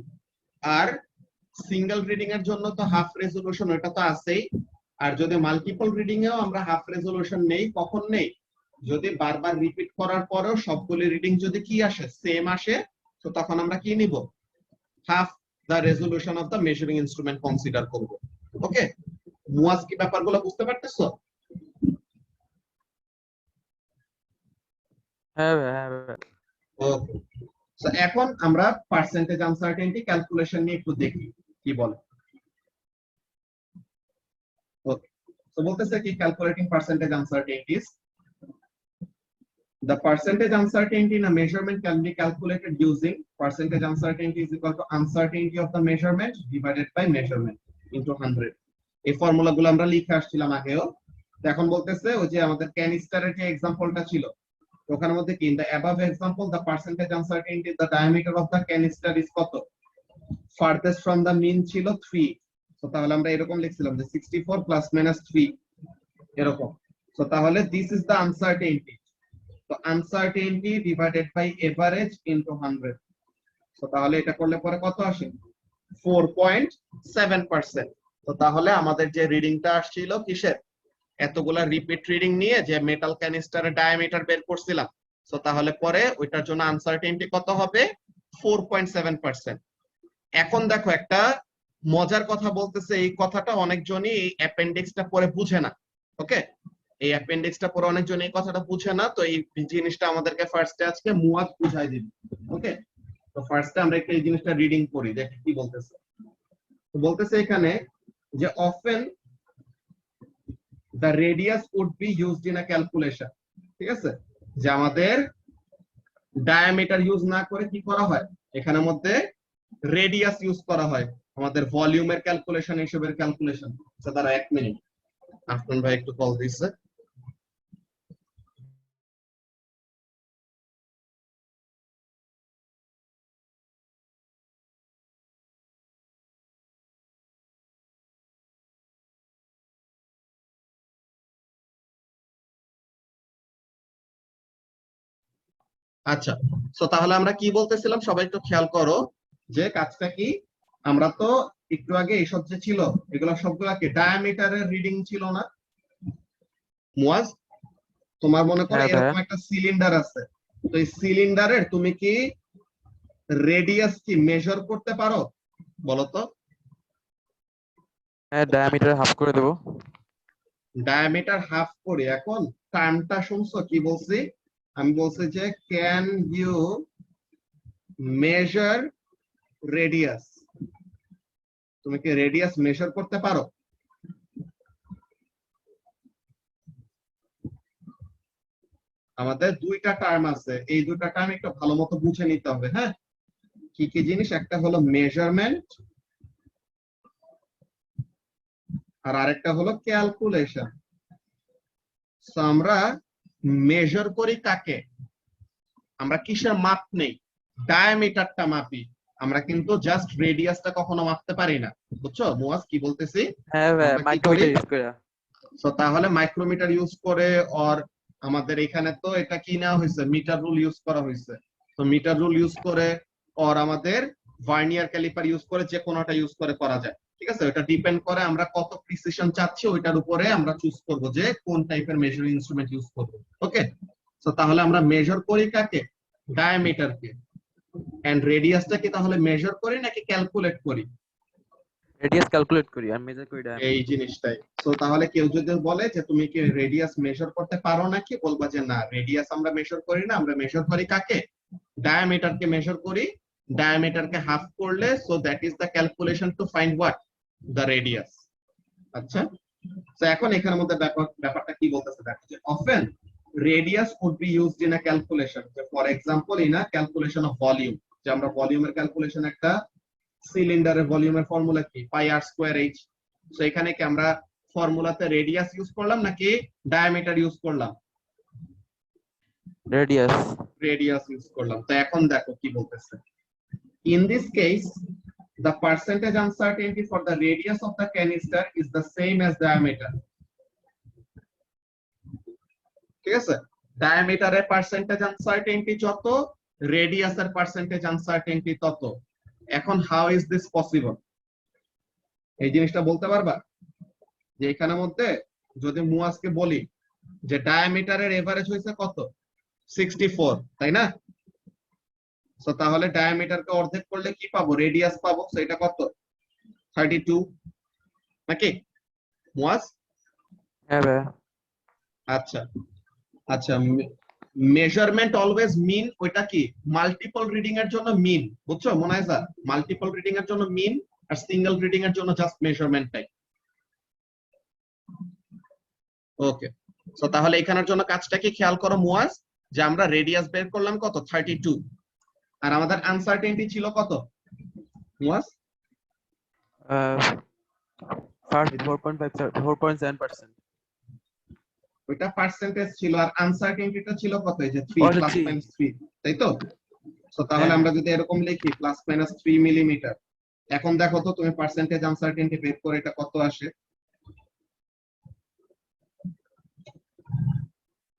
আর সিঙ্গেল রিডিং এর জন্য তো হাফ রেজোলিউশন ওটা তো আছেই। আর যদি মাল্টিপল রিডিং এও আমরা হাফ রেজোলিউশন নেই, কখন নেই? যদি বারবার রিপিট করার পরেও সবগুলি রিডিং যদি কি আসে, সেম আসে, তো তখন আমরা কি নিব? Half the resolution of the measuring instrument consider করব। ওকে, মুয়াজ কি ব্যাপারগুলো বুঝতে পারতেছো? হ্যাঁ ভাই, হ্যাঁ ভাই। ওকে, সো এখন আমরা পার্সেন্টেজ আনসার্টেনটি ক্যালকুলেশন নিয়ে একটু দেখি কি বলে। ওকে, তো বলতেছে কি calculating percentage আনসার্টেনটিজ। The percentage uncertainty in a measurement can be calculated using percentage uncertainty is equal to uncertainty of the measurement divided by measurement into 100. এই ফর্মুলাগুলো আমরা লিখে আসছিলাম আগেও। তো এখন বলতেছে ওই যে আমাদের ক্যানিস্টারের যে এক্সাম্পলটা ছিল, ওখানের মধ্যে কি, in the above example the percentage uncertainty the diameter of the canister is কত? farthest from the mean ছিল 3। তো তাহলে আমরা এরকম লিখছিলাম যে 64 plus minus 3 এরকম। তো তাহলে this is the uncertainty, তো uncertainty divided by average into 100। তো তাহলে এটা করলে পরে কত আসে? 4.7%। তো তাহলে আমাদের যে রিডিংটা আসছিল কিসের, এতগুলা রিপিট রিডিং নিয়ে যে মেটাল ক্যানিস্টারের ডায়ামিটার বের করছিলাম, তো তাহলে পরে ওইটার জন্য আনসার্টেনটি কত হবে? 4.7%। এখন দেখো একটা মজার কথা বলতেছে, এই কথাটা অনেকজনই এই অ্যাপেন্ডিক্সটা পরে বুঝে না। ওকে, এই অ্যাপেন্ডিক্সটা পরে অনেকজন এই কথাটা বুঝে না, তো এই জিনিসটা আমাদেরকে ফার্স্টে আজকে মুয়াজ বুঝাই দিবে। ওকে, তো ফার্স্টে আমরা একটু এই জিনিসটা রিডিং করি, দেখি কি বলতেছে। তো বলতেছে এখানে যে often the radius would be used in a calculation, ঠিক আছে, যে আমাদের ডায়ামিটার ইউজ না করে কি করা হয়, এখানের মধ্যে রেডিয়াস ইউজ করা হয় আমাদের ভলিউমের ক্যালকুলেশন, এসবের ক্যালকুলেশন। আচ্ছা দাঁড়া 1 মিনিট, আফনান ভাই একটু কল দিচ্ছে। আচ্ছা, তো তাহলে আমরা কি বলতেছিলাম, সবাই একটু খেয়াল করো যে কাজটা কি। আমরা তো একটু আগে এইসব যে ছিল এগুলো সবগুলা কি ডায়ামিটারের রিডিং ছিল না মুয়াজ? তোমার মনে করো হ্যাঁ ভাইয়া। এরকম একটা সিলিন্ডার আছে, তো এই সিলিন্ডারের তুমি কি রেডিয়াস কি মেজার করতে পারো বলো তো? হ্যাঁ, ডায়ামিটার হাফ করে দেবো। ডায়ামিটার হাফ করে। এখন টার্মটা শুনছো কি বলছি? আমি বলছি যে ক্যান ইউ মেজার রেডিয়াস, তুমি কি রেডিয়াস মেজার করতে পারো? আমাদের দুইটা টার্ম আছে, এই দুইটা টার্ম একটু ভালো মতো বুঝে নিতে হবে। হ্যাঁ, কি কি জিনিস? একটা হলো মেজারমেন্ট আর আরেকটা হলো ক্যালকুলেশন। তো আমরা মেজার করি কাকে? আমরা কিসের মাপ নেই? ডায়ামিটারটা মাপি, আমরা কিন্তু জাস্ট রেডিয়াসটা কখনো মাপতে পারি না। বুঝছো মুয়াজ কি বলতেছি? হ্যাঁ ভাইয়া, আমরা কি করি? মাইক্রোমিটার ইউজ করে। তো তাহলে মাইক্রোমিটার ইউজ করে, আর আমাদের এখানে তো এটা কি নেওয়া হয়েছে, মিটার রুল ইউজ করা হয়েছে। তো মিটার রুল ইউজ করে আর আমাদের ভার্নিয়ার ক্যালিপার ইউজ করে, যে কোনোটা ইউজ করে করা যায়। ঠিক আছে, এটা ডিপেন্ড করে আমরা কত প্রিসিশন চাচ্ছি, ওইটার উপরে আমরা চুজ করব যে কোন টাইপের মেজারিং ইনস্ট্রুমেন্ট ইউজ করব। ওকে, তো তাহলে আমরা মেজার করি কাকে? ডায়ামিটারকে। এন্ড রেডিয়াসটাকে তাহলে মেজার করি নাকি ক্যালকুলেট করি? রেডিয়াস ক্যালকুলেট করি আর মেজার করি ডায়ামিটার। এই জিনিসটাই। তো তাহলে কেউ যদি বলে যে তুমি কি রেডিয়াস মেজার করতে পারো নাকি, বলবা যে না, রেডিয়াস আমরা মেজার করি না, আমরা মেজার করি কাকে? ডায়ামিটারকে মেজার করি। ডায়ামিটারকে হাফ করলে, so that is the calculation to find what, the radius. আচ্ছা, তো এখন এখানের মধ্যে ব্যাপারটা কি বলতেছে দেখো, যে often radius would be used in a calculation, for example in a calculation of volume, যে আমরা ভলিউমের ক্যালকুলেশন, একটা সিলিন্ডারের ভলিউমের ফর্মুলা কি, পাই আর স্কয়ার এইচ। সো এখানে কি আমরা ফর্মুলাতে রেডিয়াস ইউজ করলাম নাকি ডায়ামিটার ইউজ করলাম? রেডিয়াস ইউজ করলাম। তো এখন দেখো কি বলতেছে, in this case the percentage uncertainty for the radius of the canister is the same as diameter. ঠিক আছে, ডায়ামিটারের পার্সেন্টেজ আনসার্টেনটি যত, রেডিয়াসের পার্সেন্টেজ আনসার্টেনটি তত। এখন হাউ ইজ দিস পসিবল, এই জিনিসটা বলতে পারবা? যে এখানের মধ্যে যদি মুয়াজকে বলি যে ডায়ামিটারের এভারেজ হয়েছে কত, 64, তাই না? সো তাহলে ডায়ামিটারকে অর্ধেক করলে কি পাবো, রেডিয়াস পাবো। সো এটা কত, 32 নাকি মুয়াজ? হ্যাঁ ভাইয়া। আচ্ছা আচ্ছা, মেজারমেন্ট অলওয়েজ মিন, ওইটা কি মাল্টিপল রিডিং এর জন্য মিন, বুঝছো মোনাইজা? মাল্টিপল রিডিং এর জন্য মিন আর সিঙ্গেল রিডিং এর জন্য জাস্ট মেজারমেন্টটাই। ওকে, সো তাহলে এখানের জন্য কাজটা কি খেয়াল করো মুয়াজ, যে আমরা রেডিয়াস বের করলাম কত, 32, আর আমাদের আনসার্টেনটি ছিল কত মুয়াজ? 4.7%। ওইটা পার্সেন্টেজ ছিল, আর আনসার্টেনটিটা ছিল কত, এই যে 3 Oh, প্লাস 3 মাইনাস 3, তাই তো? সো তাহলে হ্যাঁ। আমরা যদি এরকম লিখি প্লাস মাইনাস 3 মিলিমিটার, এখন দেখো তো তুমি পার্সেন্টেজ আনসার্টেনটি বের করে এটা কত আসে,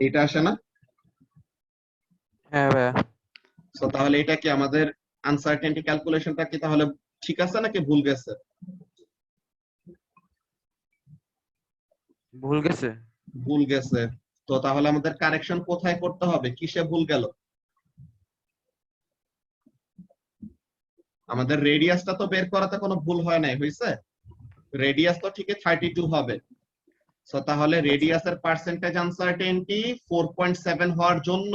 এটা আসে না? হ্যাঁ ভাইয়া। সো তাহলে এটা কি আমাদের আনসার্টেনটি ক্যালকুলেশনটা কি তাহলে ঠিক আছে নাকি ভুল গেছে? ভুল গেছে। ভুল গেছে। তো তাহলে আমাদের কারেকশন কোথায় করতে হবে, কিসে ভুল গেল? আমাদের রেডিয়াসটা তো বের করাতে কোনো ভুল হয় নাই, হইছে? রেডিয়াস তো ঠিকই 32 হবে। সো তাহলে রেডিয়াসের পার্সেন্টেজ আনসার্টেনটি 4.7 হওয়ার জন্য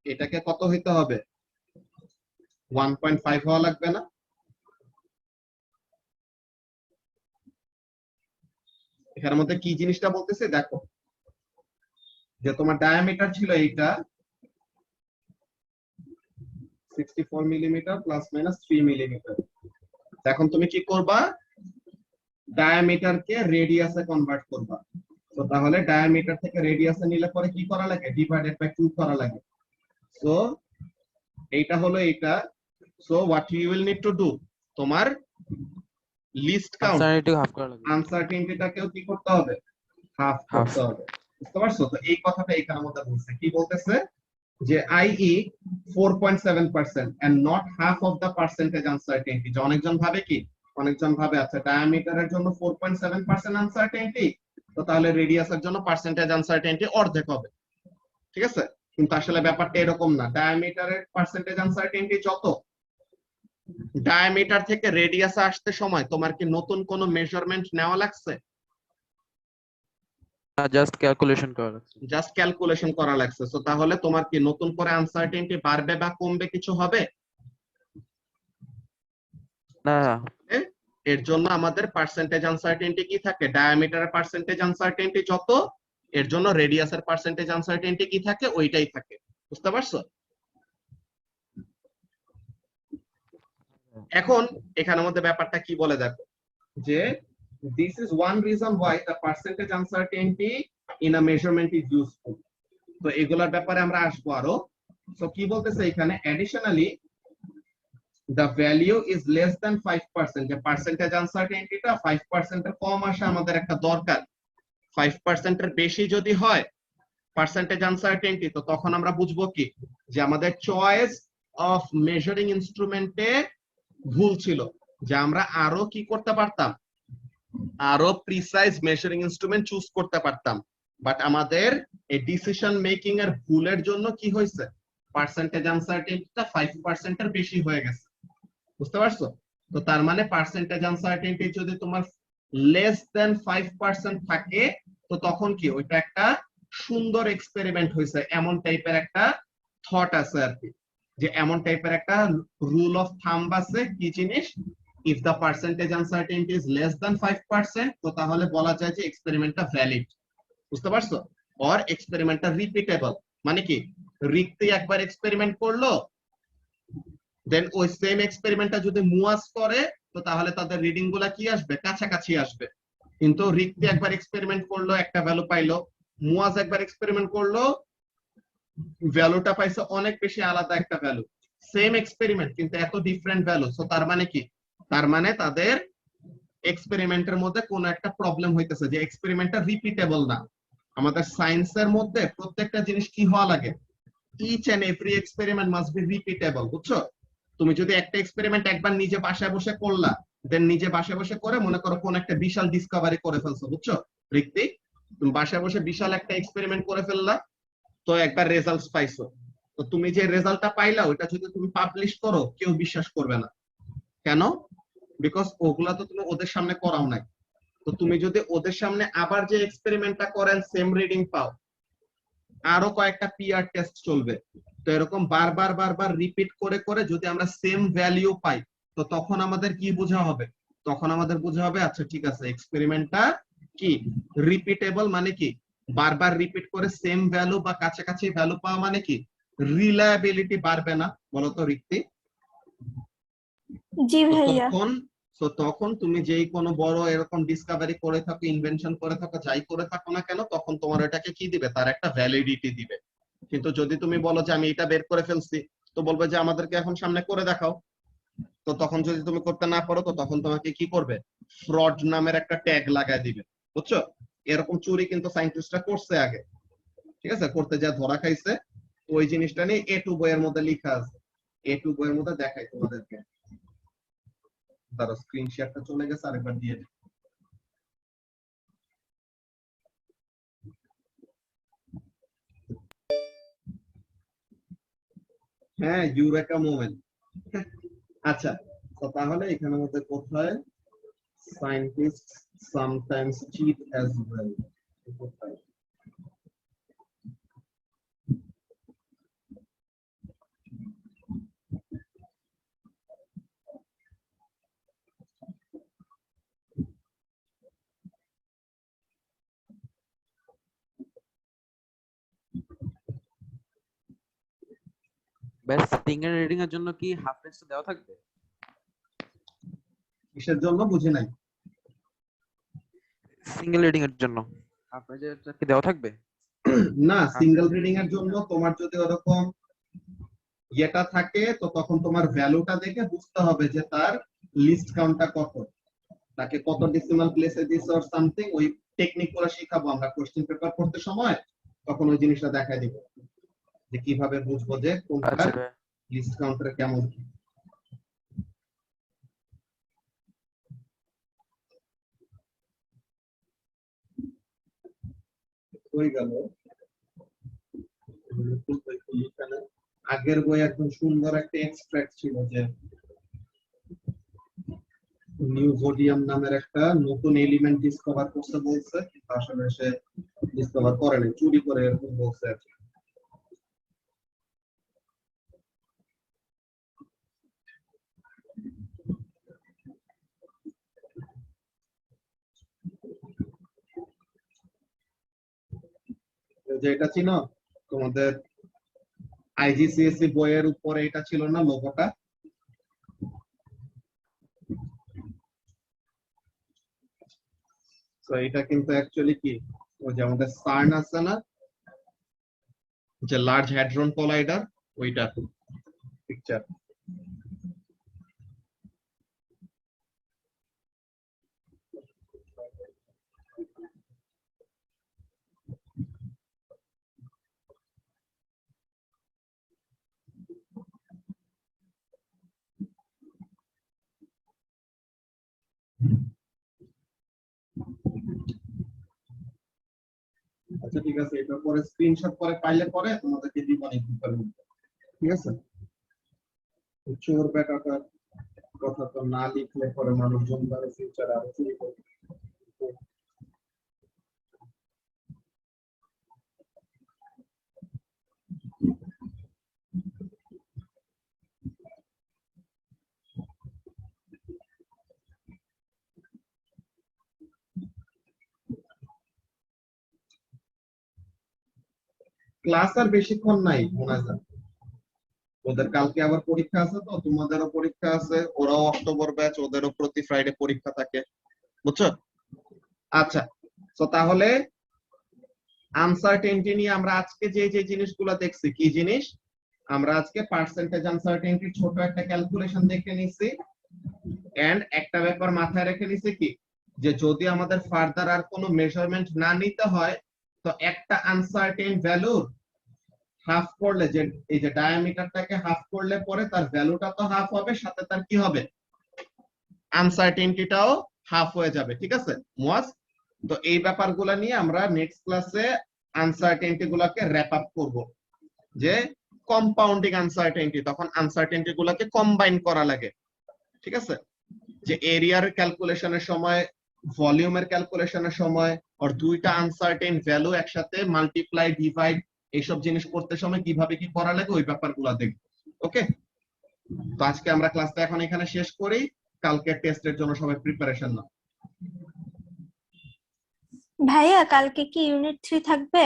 এটাকে কত হইতে হবে, 1.5 হওয়া লাগবে না? এখানের মধ্যে কি জিনিসটা বলতেছে দেখো, যে তোমার ডায়ামিটার ছিল এইটা 64 মিলিমিটার প্লাস মাইনাস 3 মিলিমিটার। এখন তুমি কি করবা, ডায়ামিটারকে রেডিয়াসে কনভার্ট করবা। তো তাহলে ডায়ামিটার থেকে রেডিয়াসে নিলে পরে কি করা লাগে, ডিভাইডেড বাই 2 করা লাগে। সো এইটা হলো এইটা। So what you will need to do, তোমার লিস্ট কাউন্ট আনসার্টেনটি হাফ করা লাগবে। আনসার্টেনটিটাকেও কি করতে হবে, হাফ করতে হবে। বুঝতে পারছো? তো এই কথাটা এখানের মধ্যে বলছে, কি বলতেছে, যে i.e. 4.7% and not half of the percentage uncertainty। যে অনেকজন ভাবে কি, অনেকজন ভাবে আচ্ছা ডায়ামিটারের জন্য 4.7% আনসার্টেনটি, তো তাহলে রেডিয়াসের জন্য পার্সেন্টেজ আনসার্টেনটি অর্ধেক হবে, ঠিক আছে? কিন্তু আসলে ব্যাপারটা এরকম না। ডায়ামিটারের পার্সেন্টেজ আনসার্টেনটি যত, ডায়ামিটার থেকে রেডিয়াসে আসতে সময় তোমার কি নতুন কোনো মেজারমেন্ট নেওয়া লাগছে? জাস্ট ক্যালকুলেশন করা লাগছে। জাস্ট ক্যালকুলেশন করা লাগছে। সো তাহলে তোমার কি নতুন করে আনসার্টেনটি বাড়বে বা কমবে কিছু হবে না। এর জন্য আমাদের পার্সেন্টেজ আনসার্টেনটি কি থাকে, ডায়ামিটারের পার্সেন্টেজ আনসার্টেনটি যত, এর জন্য রেডিয়াসের পার্সেন্টেজ আনসার্টেনটি কি থাকে, ওইটাই থাকে। বুঝতে পারছো? এখন এখানের মধ্যে ব্যাপারটা কি বলে দেখো, যে this is one reason why the percentage uncertainty in a measurement is useful। তো এগুলোর ব্যাপারে আমরা আসবো আরো। সো কি বলতেছে এখানে, additionally the value is less than 5%, যে পার্সেন্টেজ আনসার্টেনটিটা 5% এর কম আসা আমাদের একটা দরকার। 5% এর বেশি যদি হয় পার্সেন্টেজ আনসার্টেনটি, তো তখন আমরা বুঝবো কি, যে আমাদের চয়েস অফ মেজারিং ইনস্ট্রুমেন্টে ভুল ছিল, যে আমরা আরো কি করতে পারতাম, আরো প্রিসাইজ মেজারিং ইনস্ট্রুমেন্ট চুজ করতে পারতাম। বাট আমাদের এই ডিসিশন মেকিং এর ভুলের জন্য কি হয়েছে, পার্সেন্টেজ আনসার্টেনটিটা 5% এর বেশি হয়ে গেছে। বুঝতে পারছো? তো তার মানে পার্সেন্টেজ আনসার্টেনটি যদি তোমার লেস দেন 5% থাকে, তো তখন কি ওইটা একটা সুন্দর এক্সপেরিমেন্ট হয়েছে, এমন টাইপের একটা থট আছে আর কি, যে এমন টাইপের একটা রুল অফ থাম্ব আছে। কি জিনিস, if the percentage uncertainty is less than 5%, তো তাহলে বলা যায় যে এক্সপেরিমেন্টটা ভ্যালিড। বুঝতে পারছো? অর এক্সপেরিমেন্টটা রিপিটেবল, মানে কি রিক্তি একবার এক্সপেরিমেন্ট করলো, দেন ওই সেম এক্সপেরিমেন্টটা যদি মুয়াজ করে, তো তাহলে তাদের রিডিং গুলা কি আসবে, কাছাকাছি আসবে। কিন্তু রিক্তি একবার এক্সপেরিমেন্ট করলো, একটা ভ্যালু পাইলো, মুয়াজ একবার এক্সপেরিমেন্ট করলো, ভ্যালুটা পাইছে অনেক বেশি আলাদা একটা ভ্যালু। সেম এক্সপেরিমেন্ট কিন্তু এত ডিফারেন্ট ভ্যালু। সো তার মানে কি? তার মানে তাদের এক্সপেরিমেন্টের মধ্যে কোন একটা প্রবলেম হইতেছে, যে এক্সপেরিমেন্টটা রিপিটেবল না। আমাদের সায়েন্সের মধ্যে প্রত্যেকটা জিনিস কি হওয়া লাগে? Each and every experiment must be repeatable, বুঝছো? তুমি যদি একটা এক্সপেরিমেন্ট একবার নিজে বাসায় বসে করলা, দেন নিজে বাসায় বসে করে মনে করো কোন একটা বিশাল ডিসকভারি করে ফেলছো, বুঝছো ঋত্বিক? তুমি বাসায় বসে বিশাল একটা এক্সপেরিমেন্ট করে ফেললা, তো একবার রেজাল্ট পাইছো, তো তুমি যে রেজাল্টটা পাইলা ওটা যদি তুমি পাবলিশ করো কেউ বিশ্বাস করবে না। কেন? বিকজ ওগুলা তো তুমি ওদের সামনে করাও নাই। তো তুমি যদি ওদের সামনে আবার যে এক্সপেরিমেন্টটা করেন সেম রিডিং পাও, আরো কয়েকটা পিআর টেস্ট চলবে, তো এরকম বারবার বারবার রিপিট করে করে যদি আমরা সেম ভ্যালু পাই, তো তখন আমাদের কি বোঝা হবে? তখন আমাদের বোঝা হবে আচ্ছা ঠিক আছে এক্সপেরিমেন্টটা কি রিপিটেবল, মানে কি বারবার রিপিট করে সেম ভ্যালু বা কাছাকাছি ভ্যালু পাওয়া মানে কি রিলায়েবিলিটি বাড়বে না, বলতো ঋত্বিক? জি তো ভাইয়া। তখন তুমি যেই কোনো বড় এরকম ডিসকভারি করে থাকো, ইনভেনশন করে থাকো, যাই করে থাকো না কেন, তখন তোমার এটাকে কি দিবে? তার একটা ভ্যালিডিটি দিবে। কিন্তু যদি তুমি বলো যে আমি এটা বের করে ফেলছি, তো বলবে যে আমাদেরকে এখন সামনে করে দেখাও। তো তখন যদি তুমি করতে না পারো, তো তখন তোমাকে কি করবে? ফ্রড নামের একটা ট্যাগ লাগায় দিবে, বুঝছো? এরকম চুরি কিন্তু সায়েন্টিস্টরা করছে আগে, ঠিক আছে? করতে যা ধরা খাইছে, ওই জিনিসটা নিয়ে A2 বইয়ের মধ্যে লেখা আছে। A2 বইয়ের মধ্যে দেখাই তোমাদেরকে, ধরো স্ক্রিন শেয়ারটা চলে গেছে, আরেকবার দিয়ে দিই। হ্যাঁ, ইউরেকা মোমেন্ট। আচ্ছা, তো তাহলে এখানের মধ্যে কোথায় scientist sometimes cheat as well, কোথায়? ব্যাস সিঙ্গেল রিডিং এর জন্য কি হাফ টেস্ট দেওয়া থাকবে? কিসের জন্য বুঝি নাই। সিঙ্গেল রিডিং এর জন্য হাফ টেস্ট কি দেওয়া থাকবে? না, হাফ সিঙ্গেল টেস্ট রিডিং এর জন্য তোমার যদি ওরকম ইয়েটা থাকে, তো তখন তোমার ভ্যালুটা দেখে বুঝতে হবে যে তার লিস্ট কাউন্টটা কত, তাকে কত ডেসিমাল প্লেসে দিছে অর সামথিং। ওই টেকনিক গুলো শিখাবো আমরা কোশ্চেন পেপার পড়তে সময়, তখন ওই জিনিসটা দেখাই দিব যে কিভাবে বুঝবো যে কোনটা আচ্ছা ভাই। লিস্ট কাউন্টারে কেমন কি। হয়ে গেল। আগের বই একদম সুন্দর একটা এক্সট্রাক্ট ছিল যে নিউজোডিয়াম নামের একটা নতুন এলিমেন্ট ডিসকভার করতে বলছে, কিন্তু আসলে সে ডিসকভার করেনি, চুরি করে এরকম বলছে আর কি। যে এটা ছিল তোমাদের আইজিসিএসসি বইয়ের উপরে, এটা ছিল না লোগোটা? তো এটা কিন্তু অ্যাকচুয়ালি কি, ওই যে আমাদের সার্ন আছে না, যে লার্জ হ্যাড্রন কলাইডার, ওইটা পিকচার। আচ্ছা ঠিক আছে, এটা পরে স্ক্রিনশট করে পাইলে পরে তোমাদেরকে দিব অনেক গ্রুপের মধ্যে, ঠিক আছে? চোর বেটাটার কথা তো না লিখলে পরে মানুষজন তার ফিউচার আরো চুরি করবে। ক্লাস আর বেশিক্ষণ নাই মনে হয়, ওদের কালকে আবার পরীক্ষা আছে, তো তোমাদেরও পরীক্ষা আছে, ওরাও অক্টোবর ব্যাচ, ওদেরও প্রতি ফ্রাইডে পরীক্ষা থাকে, বুঝছো? আচ্ছা, তো তাহলে আনসার্টেনটি নিয়ে আমরা আজকে যে যে জিনিসগুলো দেখছি, কি জিনিস? আমরা আজকে পার্সেন্টেজ আনসার্টেনটি ছোট একটা ক্যালকুলেশন দেখে নিছি এন্ড একটা ব্যাপার মাথায় রেখে নিছি কি যে যদি আমাদের ফার্দার আর কোনো মেজারমেন্ট না নিতে হয় তো একটা আনসার্টেন ভ্যালুর হাফ করলে যে এই যে ডায়ামিটারটাকে হাফ করলে পরে তার ভ্যালুটা তো হাফ হবে, সাথে তার কি হবে আনসার্টেনটিটাও হাফ হয়ে যাবে। ঠিক আছে মুয়াজ? তো এই ব্যাপারগুলো নিয়ে আমরা নেক্সট ক্লাসে আনসার্টেনটি গুলাকে র‍্যাপ আপ করব, যে কম্পাউন্ডিং আনসার্টেনটি, তখন আনসার্টেনটি গুলাকে কম্বাইন করা লাগে। ঠিক আছে, যে এরিয়ার ক্যালকুলেশনের সময়, ভলিউমের ক্যালকুলেশনের সময় আর দুইটা আনসার্টেন ভ্যালু একসাথে মাল্টিপ্লাই ডিভাইড এইসব জিনিস করতে সময় কিভাবে কি করা লাগে ওই ব্যাপারগুলো দেখব। ওকে, তো আজকে আমরা ক্লাসটা এখন এখানে শেষ করি, কালকে টেস্টের জন্য সবাই প্রিপারেশন নাও। ভাইয়া কালকে কি ইউনিট 3 থাকবে?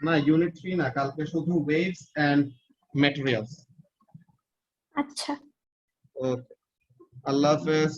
না, ইউনিট 3 না, কালকে শুধু ওয়েভস এন্ড ম্যাটেরিয়ালস। আচ্ছা। ওকে, আল্লাহ হাফেজ।